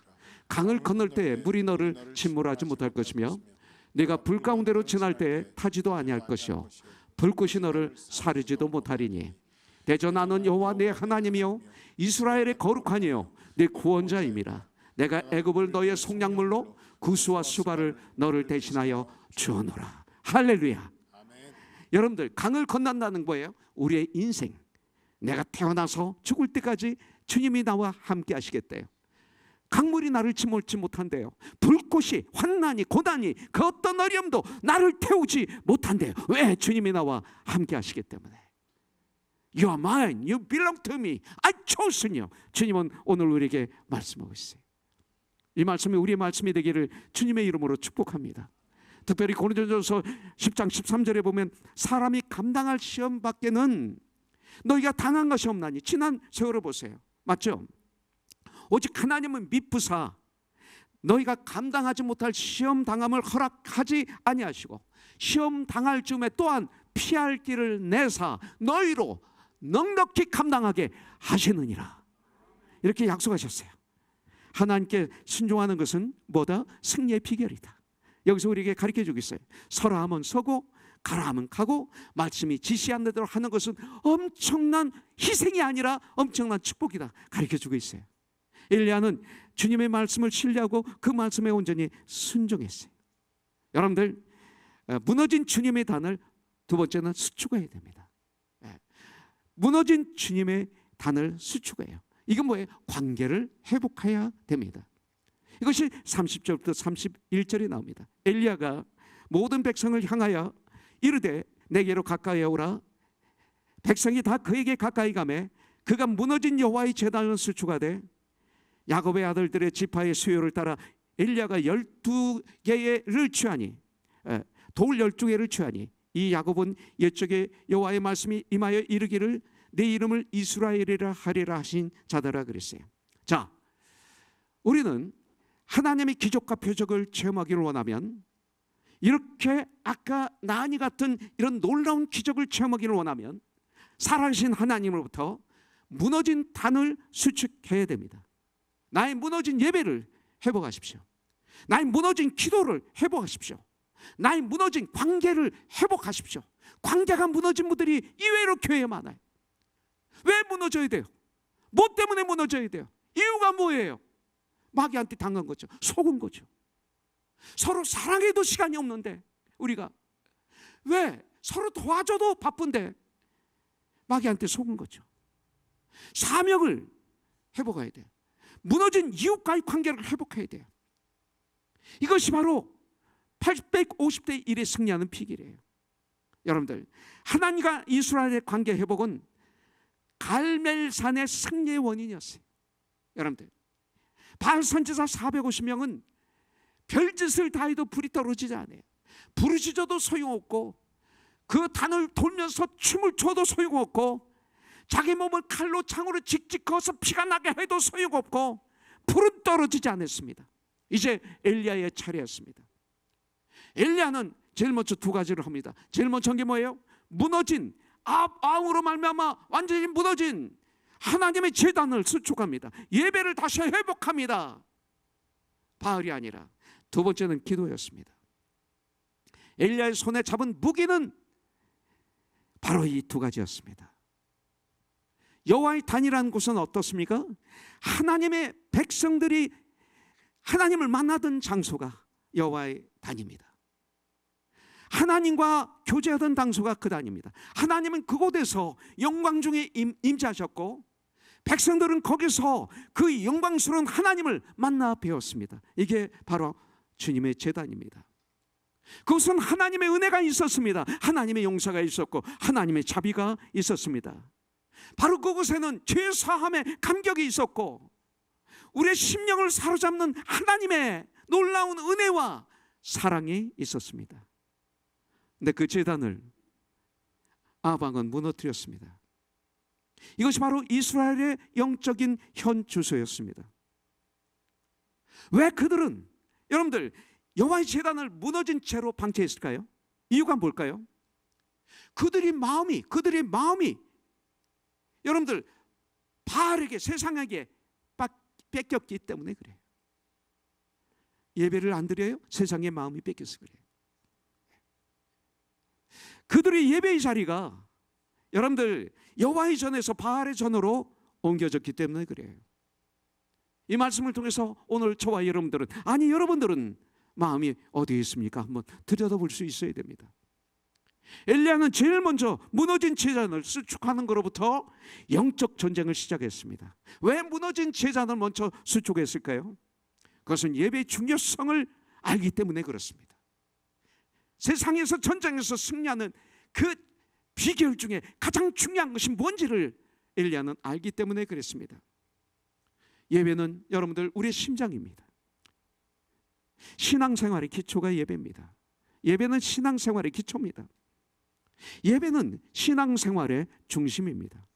강을 건널 때에 물이 너를 침몰하지 못할 것이며 네가 불 가운데로 지날 때에 타지도 아니할 것이요 불꽃이 너를 사르지도 못하리니 대저 나는 여호와 내 하나님이요 이스라엘의 거룩하니요 내 구원자임이라. 내가 애굽을 너의 속량물로 구스와 수발을 너를 대신하여 주어노라. 할렐루야. 여러분들, 강을 건넌다는 거예요. 우리의 인생, 내가 태어나서 죽을 때까지 주님이 나와 함께 하시겠대요. 강물이 나를 침몰치 못한대요. 불꽃이, 환난이, 고난이, 그 어떤 어려움도 나를 태우지 못한대요. 왜? 주님이 나와 함께 하시기 때문에. You are mine, you belong to me, I chosen you. 주님은 오늘 우리에게 말씀하고 있어요. 이 말씀이 우리의 말씀이 되기를 주님의 이름으로 축복합니다. 특별히 고린도전서 10장 13절에 보면 사람이 감당할 시험 밖에는 너희가 당한 것이 없나니. 지난 세월을 보세요. 맞죠? 오직 하나님은 미쁘사 너희가 감당하지 못할 시험 당함을 허락하지 아니하시고 시험 당할 즈음에 또한 피할 길을 내사 너희로 넉넉히 감당하게 하시느니라. 이렇게 약속하셨어요. 하나님께 순종하는 것은 뭐다? 승리의 비결이다. 여기서 우리에게 가르쳐주고 있어요. 서라 하면 서고 가라 하면 가고 말씀이 지시하는 대로 하는 것은 엄청난 희생이 아니라 엄청난 축복이다 가르쳐주고 있어요. 엘리야는 주님의 말씀을 신뢰하고 그 말씀에 온전히 순종했어요. 여러분들, 무너진 주님의 단을 두 번째는 수축해야 됩니다. 무너진 주님의 단을 수축해요. 이건 뭐예요? 관계를 회복해야 됩니다. 이것이 30절부터 31절에 나옵니다. 엘리야가 모든 백성을 향하여 이르되 내게로 가까이 오라. 백성이 다 그에게 가까이 가매 그가 무너진 여호와의 제단을 수축하되 야곱의 아들들의 지파의 수요를 따라 엘리야가 12개를 취하니 돌 12개를 취하니 이 야곱은 옛적에 여호와의 말씀이 임하여 이르기를 내 이름을 이스라엘이라 하리라 하신 자더라 그랬어요. 자, 우리는 하나님의 기적과 표적을 체험하기를 원하면, 이렇게 아까 나니 같은 이런 놀라운 기적을 체험하기를 원하면 살아계신 하나님으로부터 무너진 단을 수축해야 됩니다. 나의 무너진 예배를 회복하십시오. 나의 무너진 기도를 회복하십시오. 나의 무너진 관계를 회복하십시오. 관계가 무너진 분들이 이외로 교회에 많아요. 왜 무너져야 돼요? 뭐 때문에 무너져야 돼요? 이유가 뭐예요? 마귀한테 당한 거죠. 속은 거죠. 서로 사랑해도 시간이 없는데, 우리가 왜 서로 도와줘도 바쁜데 마귀한테 속은 거죠. 사명을 회복해야 돼요. 무너진 이웃과의 관계를 회복해야 돼요. 이것이 바로 850대 1의 승리하는 비결이에요. 여러분들, 하나님과 이스라엘의 관계 회복은 갈멜산의 승리의 원인이었어요. 여러분들, 바알 선지자 450명은 별짓을 다 해도 불이 떨어지지 않아요. 부르짖어도 소용없고, 그 단을 돌면서 춤을 춰도 소용없고, 자기 몸을 칼로 창으로 직직 그어서 피가 나게 해도 소용없고, 불은 떨어지지 않았습니다. 이제 엘리야의 차례였습니다. 엘리야는 제일 먼저 두 가지를 합니다. 제일 먼저 한 게 뭐예요? 무너진 아우로 말미암아 완전히 무너진 하나님의 제단을 수축합니다. 예배를 다시 회복합니다. 바알이 아니라. 두 번째는 기도였습니다. 엘리야의 손에 잡은 무기는 바로 이 두 가지였습니다. 여호와의 단이라는 곳은 어떻습니까? 하나님의 백성들이 하나님을 만나던 장소가 여호와의 단입니다. 하나님과 교제하던 장소가 그 단입니다. 하나님은 그곳에서 영광 중에 임재하셨고, 백성들은 거기서 그 영광스러운 하나님을 만나 배웠습니다. 이게 바로 주님의 제단입니다. 그것은 하나님의 은혜가 있었습니다. 하나님의 용서가 있었고 하나님의 자비가 있었습니다. 바로 그곳에는 죄 사함의 감격이 있었고, 우리의 심령을 사로잡는 하나님의 놀라운 은혜와 사랑이 있었습니다. 근데 그 제단을 아방은 무너뜨렸습니다. 이것이 바로 이스라엘의 영적인 현 주소였습니다. 왜 그들은, 여러분들, 여호와의 제단을 무너진 채로 방치했을까요? 이유가 뭘까요? 그들의 마음이 여러분들 바알에게, 세상에게 뺏겼기 때문에 그래요. 예배를 안 드려요? 세상의 마음이 뺏겨서 그래요. 그들의 예배의 자리가 여러분들 여호와의 전에서 바알의 전으로 옮겨졌기 때문에 그래요. 이 말씀을 통해서 오늘 저와 여러분들은, 아니 여러분들은 마음이 어디에 있습니까? 한번 들여다볼 수 있어야 됩니다. 엘리야는 제일 먼저 무너진 제단을 수축하는 것로부터 영적 전쟁을 시작했습니다. 왜 무너진 제단을 먼저 수축했을까요? 그것은 예배의 중요성을 알기 때문에 그렇습니다. 세상에서 전쟁에서 승리하는 그 비결 중에 가장 중요한 것이 뭔지를 엘리야는 알기 때문에 그랬습니다. 예배는 여러분들 우리의 심장입니다. 신앙생활의 기초가 예배입니다. 예배는 신앙생활의 기초입니다. 예배는 신앙생활의 중심입니다.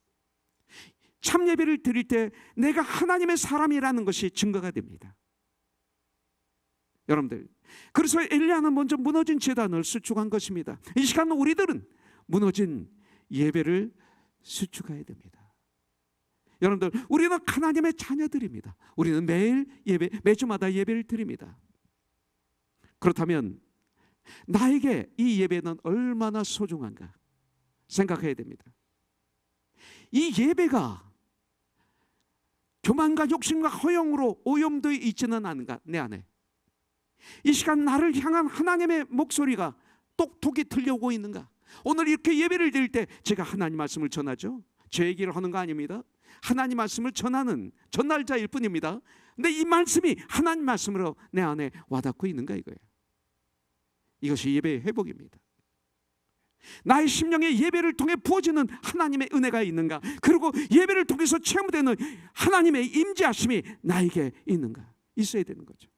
참 예배를 드릴 때 내가 하나님의 사람이라는 것이 증거가 됩니다. 여러분들, 그래서 엘리야는 먼저 무너진 제단을 수축한 것입니다. 이 시간 우리들은 무너진 예배를 수축해야 됩니다. 여러분들, 우리는 하나님의 자녀들입니다. 우리는 매일 예배, 매주마다 예배를 드립니다. 그렇다면 나에게 이 예배는 얼마나 소중한가 생각해야 됩니다. 이 예배가 교만과 욕심과 허영으로 오염되어 있지는 않은가, 내 안에. 이 시간 나를 향한 하나님의 목소리가 똑똑히 들려오고 있는가. 오늘 이렇게 예배를 드릴 때 제가 하나님 말씀을 전하죠. 제 얘기를 하는 거 아닙니다. 하나님 말씀을 전하는 전달자일 뿐입니다. 근데 이 말씀이 하나님 말씀으로 내 안에 와닿고 있는가, 이거예요. 이것이 예배의 회복입니다. 나의 심령에 예배를 통해 부어지는 하나님의 은혜가 있는가? 그리고 예배를 통해서 체험되는 하나님의 임재하심이 나에게 있는가? 있어야 되는 거죠.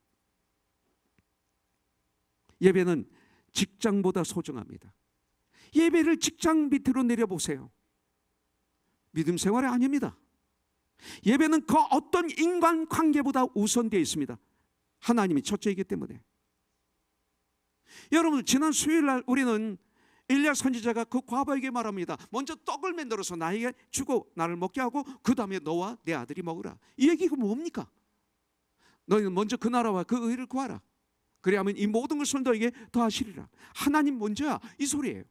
예배는 직장보다 소중합니다. 예배를 직장 밑으로 내려보세요. 믿음 생활이 아닙니다. 예배는 그 어떤 인간관계보다 우선되어 있습니다. 하나님이 첫째이기 때문에. 여러분, 지난 수요일 날 우리는 엘리야 선지자가 그 과부에게 말합니다. 먼저 떡을 만들어서 나에게 주고 나를 먹게 하고 그 다음에 너와 내 아들이 먹으라. 이 얘기가 뭡니까? 너희는 먼저 그 나라와 그 의를 구하라. 그래야면 이 모든 것을 너에게 더하시리라. 하나님 먼저야, 이 소리예요.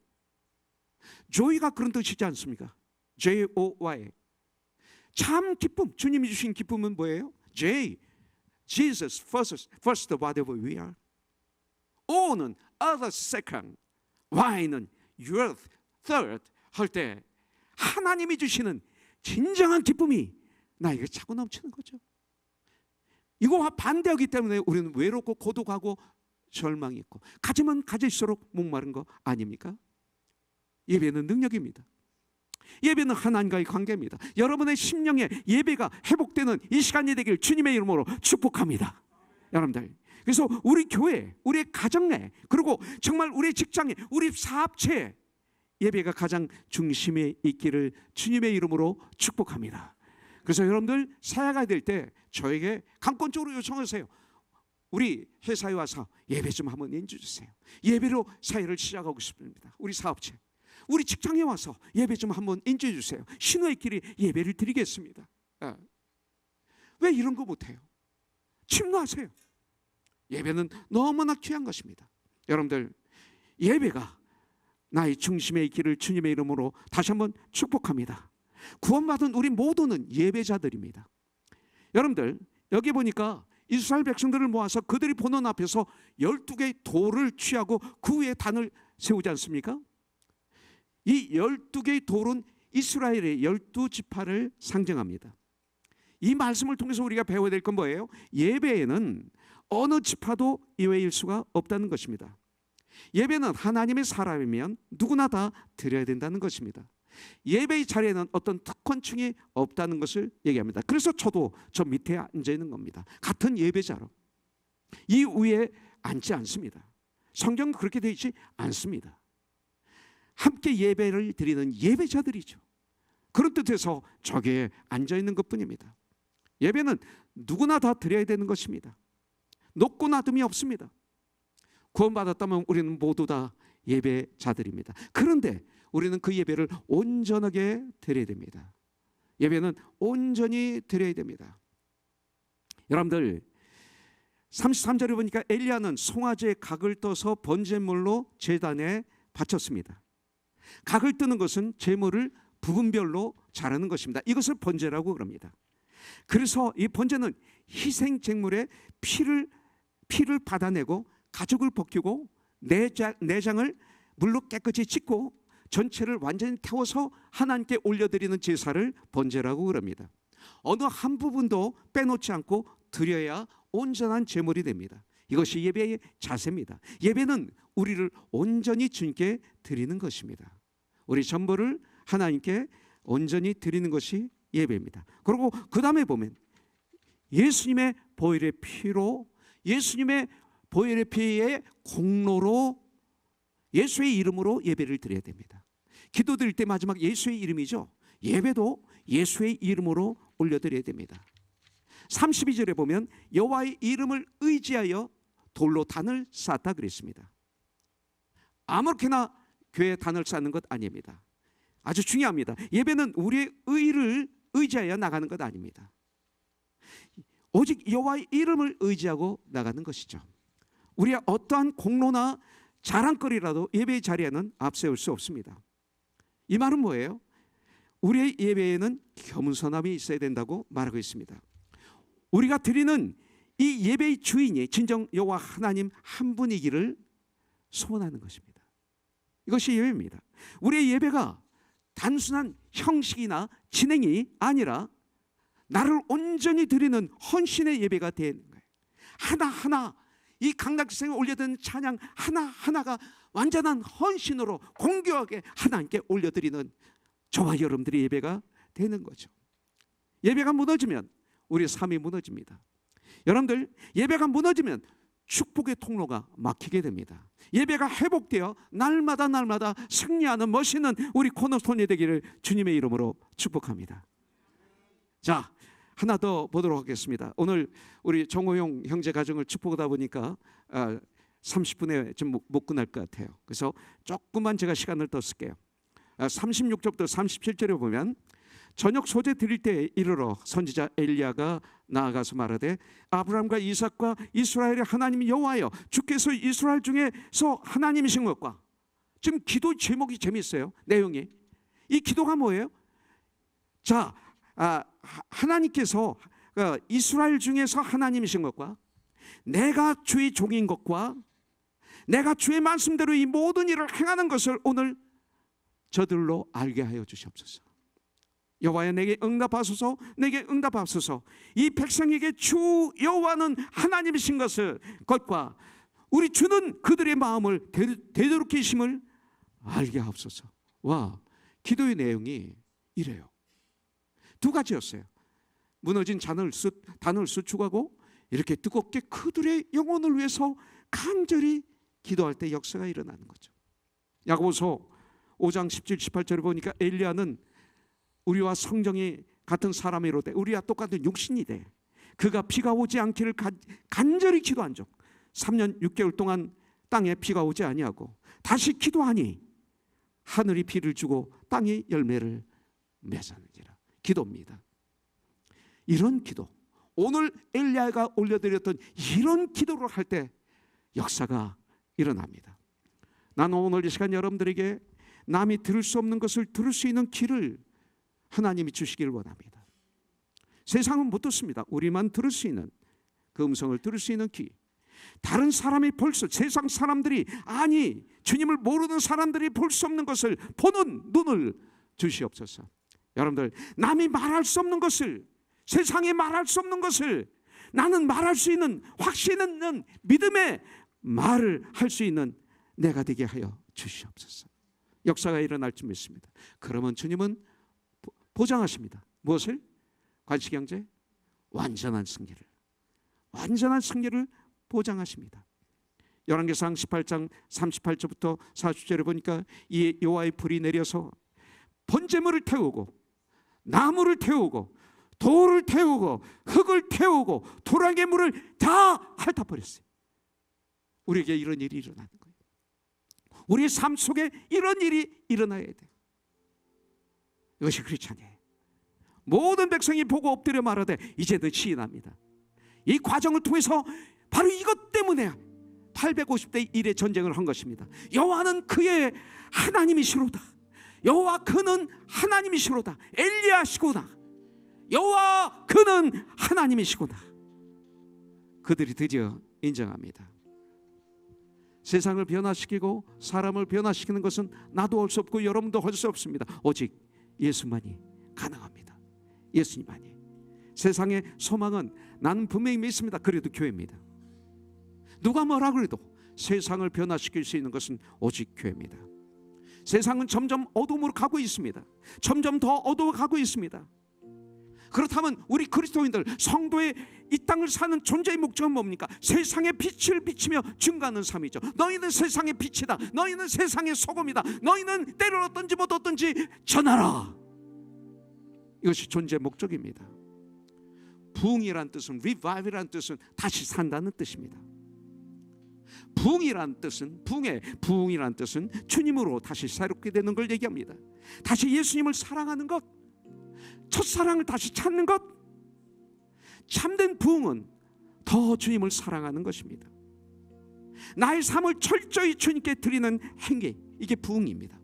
조이가 그런 뜻이지 않습니까? J-O-Y. 참 기쁨, 주님이 주신 기쁨은 뭐예요? J, Jesus first whatever we are. O는 other second, Y는 your third 할 때 하나님이 주시는 진정한 기쁨이 나에게 차고 넘치는 거죠. 이거와 반대하기 때문에 우리는 외롭고 고독하고 절망이 있고 가지면 가질수록 목마른 거 아닙니까? 예배는 능력입니다. 예배는 하나님과의 관계입니다. 여러분의 심령에 예배가 회복되는 이 시간이 되길 주님의 이름으로 축복합니다. 여러분들, 그래서 우리 교회, 우리 가정에, 그리고 정말 우리 직장에, 우리 사업체에 예배가 가장 중심에 있기를 주님의 이름으로 축복합니다. 그래서 여러분들 사회가 될 때 저에게 강권적으로 요청하세요. 우리 회사에 와서 예배 좀 한번 인주주세요. 예배로 사회를 시작하고 싶습니다. 우리 사업체, 우리 직장에 와서 예배 좀 한번 인주해 주세요. 신호의 길이 예배를 드리겠습니다. 왜 이런 거 못해요? 침노하세요. 예배는 너무나 귀한 것입니다. 여러분들, 예배가 나의 중심에 있기를 주님의 이름으로 다시 한번 축복합니다. 구원받은 우리 모두는 예배자들입니다. 여러분들, 여기 보니까 이스라엘 백성들을 모아서 그들이 보는 앞에서 12개의 돌을 취하고 그 위에 단을 세우지 않습니까? 이 12개의 돌은 이스라엘의 12지파를 상징합니다. 이 말씀을 통해서 우리가 배워야 될 건 뭐예요? 예배에는 어느 지파도 이외일 수가 없다는 것입니다. 예배는 하나님의 사람이면 누구나 다 드려야 된다는 것입니다. 예배의 자리에는 어떤 특권층이 없다는 것을 얘기합니다. 그래서 저도 저 밑에 앉아 있는 겁니다. 같은 예배자로 이 위에 앉지 않습니다. 성경은 그렇게 되어 있지 않습니다. 함께 예배를 드리는 예배자들이죠. 그런 뜻에서 저기에 앉아 있는 것뿐입니다. 예배는 누구나 다 드려야 되는 것입니다. 높고 낮음이 없습니다. 구원받았다면 우리는 모두 다 예배자들입니다. 그런데 우리는 그 예배를 온전하게 드려야 됩니다. 예배는 온전히 드려야 됩니다. 여러분들, 33절에 보니까 엘리야는 송아지의 각을 떠서 번제물로 제단에 바쳤습니다. 각을 뜨는 것은 제물을 부분별로 자르는 것입니다. 이것을 번제라고 그럽니다. 그래서 이 번제는 희생 제물의 피를 받아내고 가죽을 벗기고 내장을 물로 깨끗이 씻고 전체를 완전히 태워서 하나님께 올려드리는 제사를 번제라고 그럽니다. 어느 한 부분도 빼놓지 않고 드려야 온전한 제물이 됩니다. 이것이 예배의 자세입니다. 예배는 우리를 온전히 주님께 드리는 것입니다. 우리 전부를 하나님께 온전히 드리는 것이 예배입니다. 그리고 그 다음에 보면 예수님의 보혈의 피로, 예수님의 보혈의 피의 공로로, 예수의 이름으로 예배를 드려야 됩니다. 기도 드릴 때 마지막 예수의 이름이죠. 예배도 예수의 이름으로 올려드려야 됩니다. 32절에 보면 여호와의 이름을 의지하여 돌로 단을 쌓았다 그랬습니다. 아무렇게나 교회에 단을 쌓는 것 아닙니다. 아주 중요합니다. 예배는 우리의 의를 의지하여 나가는 것 아닙니다. 오직 여호와의 이름을 의지하고 나가는 것이죠. 우리의 어떠한 공로나 자랑거리라도 예배의 자리에는 앞세울 수 없습니다. 이 말은 뭐예요? 우리의 예배에는 겸손함이 있어야 된다고 말하고 있습니다. 우리가 드리는 이 예배의 주인이 진정 여호와 하나님 한 분이기를 소원하는 것입니다. 이것이 예배입니다. 우리의 예배가 단순한 형식이나 진행이 아니라 나를 온전히 드리는 헌신의 예배가 되는 거예요. 하나하나 이 강락성에 올려드는 찬양 하나하나가 완전한 헌신으로 공교하게 하나님께 올려드리는 저와 여러분들의 예배가 되는 거죠. 예배가 무너지면 우리의 삶이 무너집니다. 여러분들, 예배가 무너지면 축복의 통로가 막히게 됩니다. 예배가 회복되어 날마다 승리하는 멋있는 우리 코너스톤이 되기를 주님의 이름으로 축복합니다. 자, 하나 더 보도록 하겠습니다. 오늘 우리 정호용 형제 가정을 축복하다 보니까 30분에 좀 못 끝날 것 같아요. 그래서 조금만 제가 시간을 더 쓸게요. 36절부터 37절에 보면 저녁 소재 드릴 때에 이르러 선지자 엘리야가 나아가서 말하되 아브라함과 이삭과 이스라엘의 하나님 여호와여, 주께서 이스라엘 중에서 하나님이신 것과, 지금 기도 제목이 재미있어요. 내용이, 이 기도가 뭐예요? 자, 하나님께서 이스라엘 중에서 하나님이신 것과, 내가 주의 종인 것과, 내가 주의 말씀대로 이 모든 일을 행하는 것을 오늘 저들로 알게 하여 주시옵소서. 여호와여, 내게 응답하소서, 내게 응답하소서. 이 백성에게 주 여호와는 하나님이신 것과 우리 주는 그들의 마음을 되도록이심을 알게 하옵소서. 와, 기도의 내용이 이래요. 두 가지였어요. 무너진 단을 수축하고 이렇게 뜨겁게 그들의 영혼을 위해서 간절히 기도할 때 역사가 일어나는 거죠. 야고보서 5장 17, 18절에 보니까 엘리야는 우리와 성정이 같은 사람이로되 우리와 똑같은 육신이 돼 그가 비가 오지 않기를 간절히 기도한 적 3년 6개월 동안 땅에 비가 오지 아니하고 다시 기도하니 하늘이 비를 주고 땅이 열매를 맺었느니라. 기도입니다. 이런 기도, 오늘 엘리야가 올려드렸던 이런 기도를 할 때 역사가 일어납니다. 나는 오늘 이 시간 여러분들에게 남이 들을 수 없는 것을 들을 수 있는 귀를 하나님이 주시기를 원합니다. 세상은 못 듣습니다. 우리만 들을 수 있는 그 음성을 들을 수 있는 귀, 다른 사람이 세상 사람들이, 아니 주님을 모르는 사람들이 볼 수 없는 것을 보는 눈을 주시옵소서. 여러분들, 남이 말할 수 없는 것을, 세상에 말할 수 없는 것을 나는 말할 수 있는 확신 있는 믿음의 말을 할 수 있는 내가 되게 하여 주시옵소서. 역사가 일어날 줄 믿습니다. 그러면 주님은 보장하십니다. 무엇을? 관시경제 완전한 승리를 보장하십니다. 열왕기상 18장 38절부터 40절에 보니까 이 여호와의 불이 내려서 번제물을 태우고 나무를 태우고 돌을 태우고 흙을 태우고 도랑의 물을 다 핥아버렸어요. 우리에게 이런 일이 일어나는 거예요. 우리의 삶 속에 이런 일이 일어나야 돼요. 이것이 크리스찬이에요. 모든 백성이 보고 엎드려 말하되 이제는 시인합니다. 이 과정을 통해서 바로 이것 때문에 850대 1의 전쟁을 한 것입니다. 여호와는 그의 하나님이시로다. 여호와 그는 하나님이시로다. 엘리야시구나. 여호와 그는 하나님이시구나. 그들이 드디어 인정합니다. 세상을 변화시키고 사람을 변화시키는 것은 나도 할 수 없고 여러분도 할 수 없습니다. 오직 예수만이 가능합니다. 예수님만이. 세상의 소망은 나는 분명히 믿습니다. 그래도 교회입니다. 누가 뭐라 그래도 세상을 변화시킬 수 있는 것은 오직 교회입니다. 세상은 점점 어둠으로 가고 있습니다. 점점 더 어두워가고 있습니다. 그렇다면 우리 그리스도인들, 성도의 이 땅을 사는 존재의 목적은 뭡니까? 세상의 빛을 비치며 증거하는 삶이죠. 너희는 세상의 빛이다. 너희는 세상의 소금이다. 너희는 때를 어떤지 못 어떤지 전하라. 이것이 존재의 목적입니다. 부흥이란 뜻은, revive이란 뜻은 다시 산다는 뜻입니다. 부흥이란 뜻은, 부흥이란 뜻은 주님으로 다시 새롭게 되는 걸 얘기합니다. 다시 예수님을 사랑하는 것, 첫사랑을 다시 찾는 것. 참된 부흥은 더 주님을 사랑하는 것입니다. 나의 삶을 철저히 주님께 드리는 행위, 이게 부흥입니다.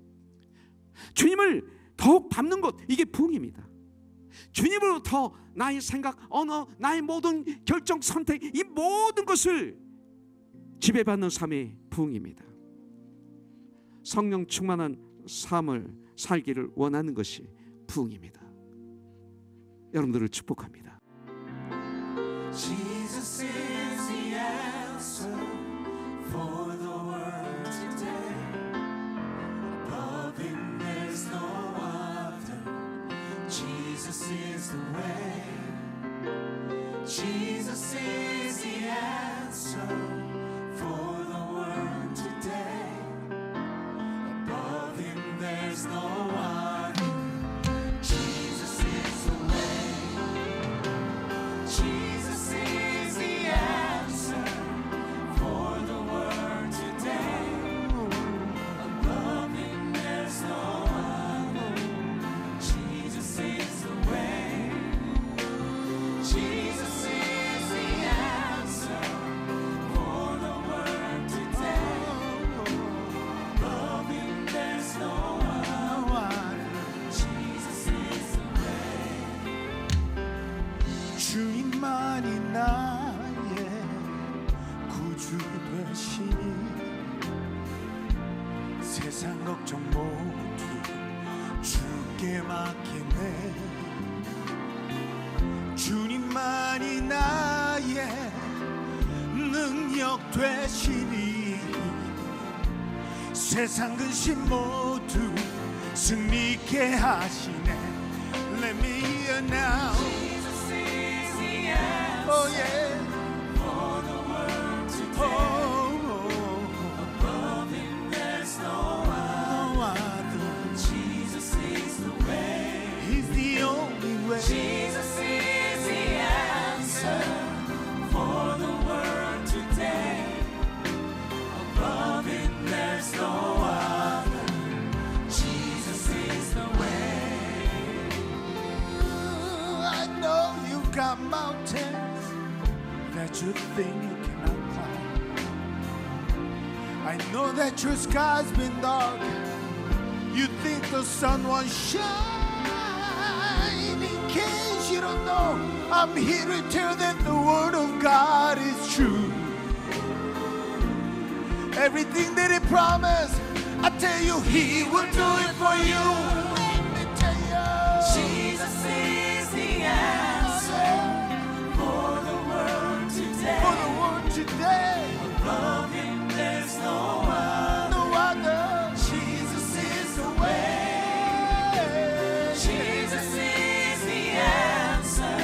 주님을 더욱 닮는 것, 이게 부흥입니다. 주님으로 더 나의 생각, 언어, 나의 모든 결정, 선택, 이 모든 것을 지배받는 삶이 부흥입니다. 성령 충만한 삶을 살기를 원하는 것이 부흥입니다. 여러분들을 축복합니다. Jesus is the answer for the world today. the way. Jesus is the answer for the world today. Above him there's no one. Jesus is the way. Jesus is the answer for the world today. Above him there's no one. Jesus is the way. Jesus is the answer for the world today. Above him there's no one. Jesus is the way. 주님만이 나의 구주 되시니 세상 걱정 모두 주께 맡기네. 주님만이 나의 능력 되시니 세상 근심 모두 승리케 하시네. Let me hear now. Jesus is the answer Oh yeah. for the world today. Oh, Above him there's no one. no other. Jesus is the way. He's the only way. Jesus is the answer for the world today. Above him there's no other. Jesus is the way. I know you've got mountains that you think you cannot climb. I know that your sky's been dark. You think the sun won't shine. In case you don't know, I'm here to tell that the word of God is true. Everything that he promised, I tell you, he will do it for you. Let me tell you. Jesus is the answer for the world today. For the world today, Above him there's no one. no other. Jesus is the way. Jesus is the answer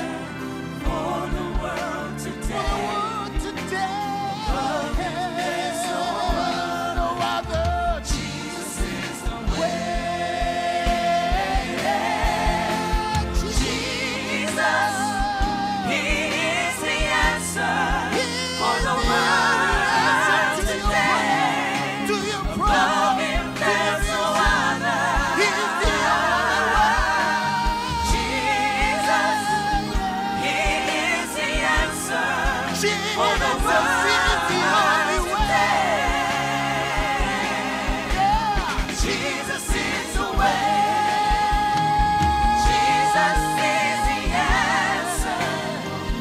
for the world For the today. world today, Above him there's no one. no other. Jesus is the way. Jesus, He is the answer He for the is the world answer to your today. to your Above problem. him there's no other. He's the only way. Jesus, He is the answer for the Jesus world is the only way. today. Jesus is the way. Jesus is the answer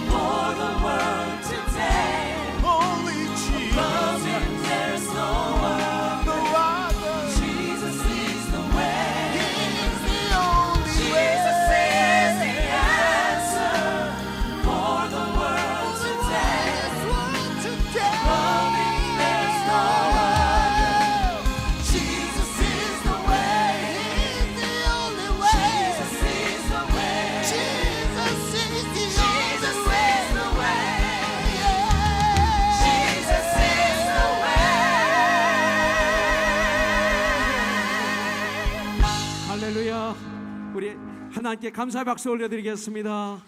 for the world today. Only Above Jesus, him there's no one. no other. Jesus is the way. He's the only way. Jesus is the answer for the world today. Above him there's no other. Jesus is the way. Jesus is the way. Jesus is the way. Jesus is the way. 할렐루야. 우리 하나님께 감사의 박수 올려드리겠습니다.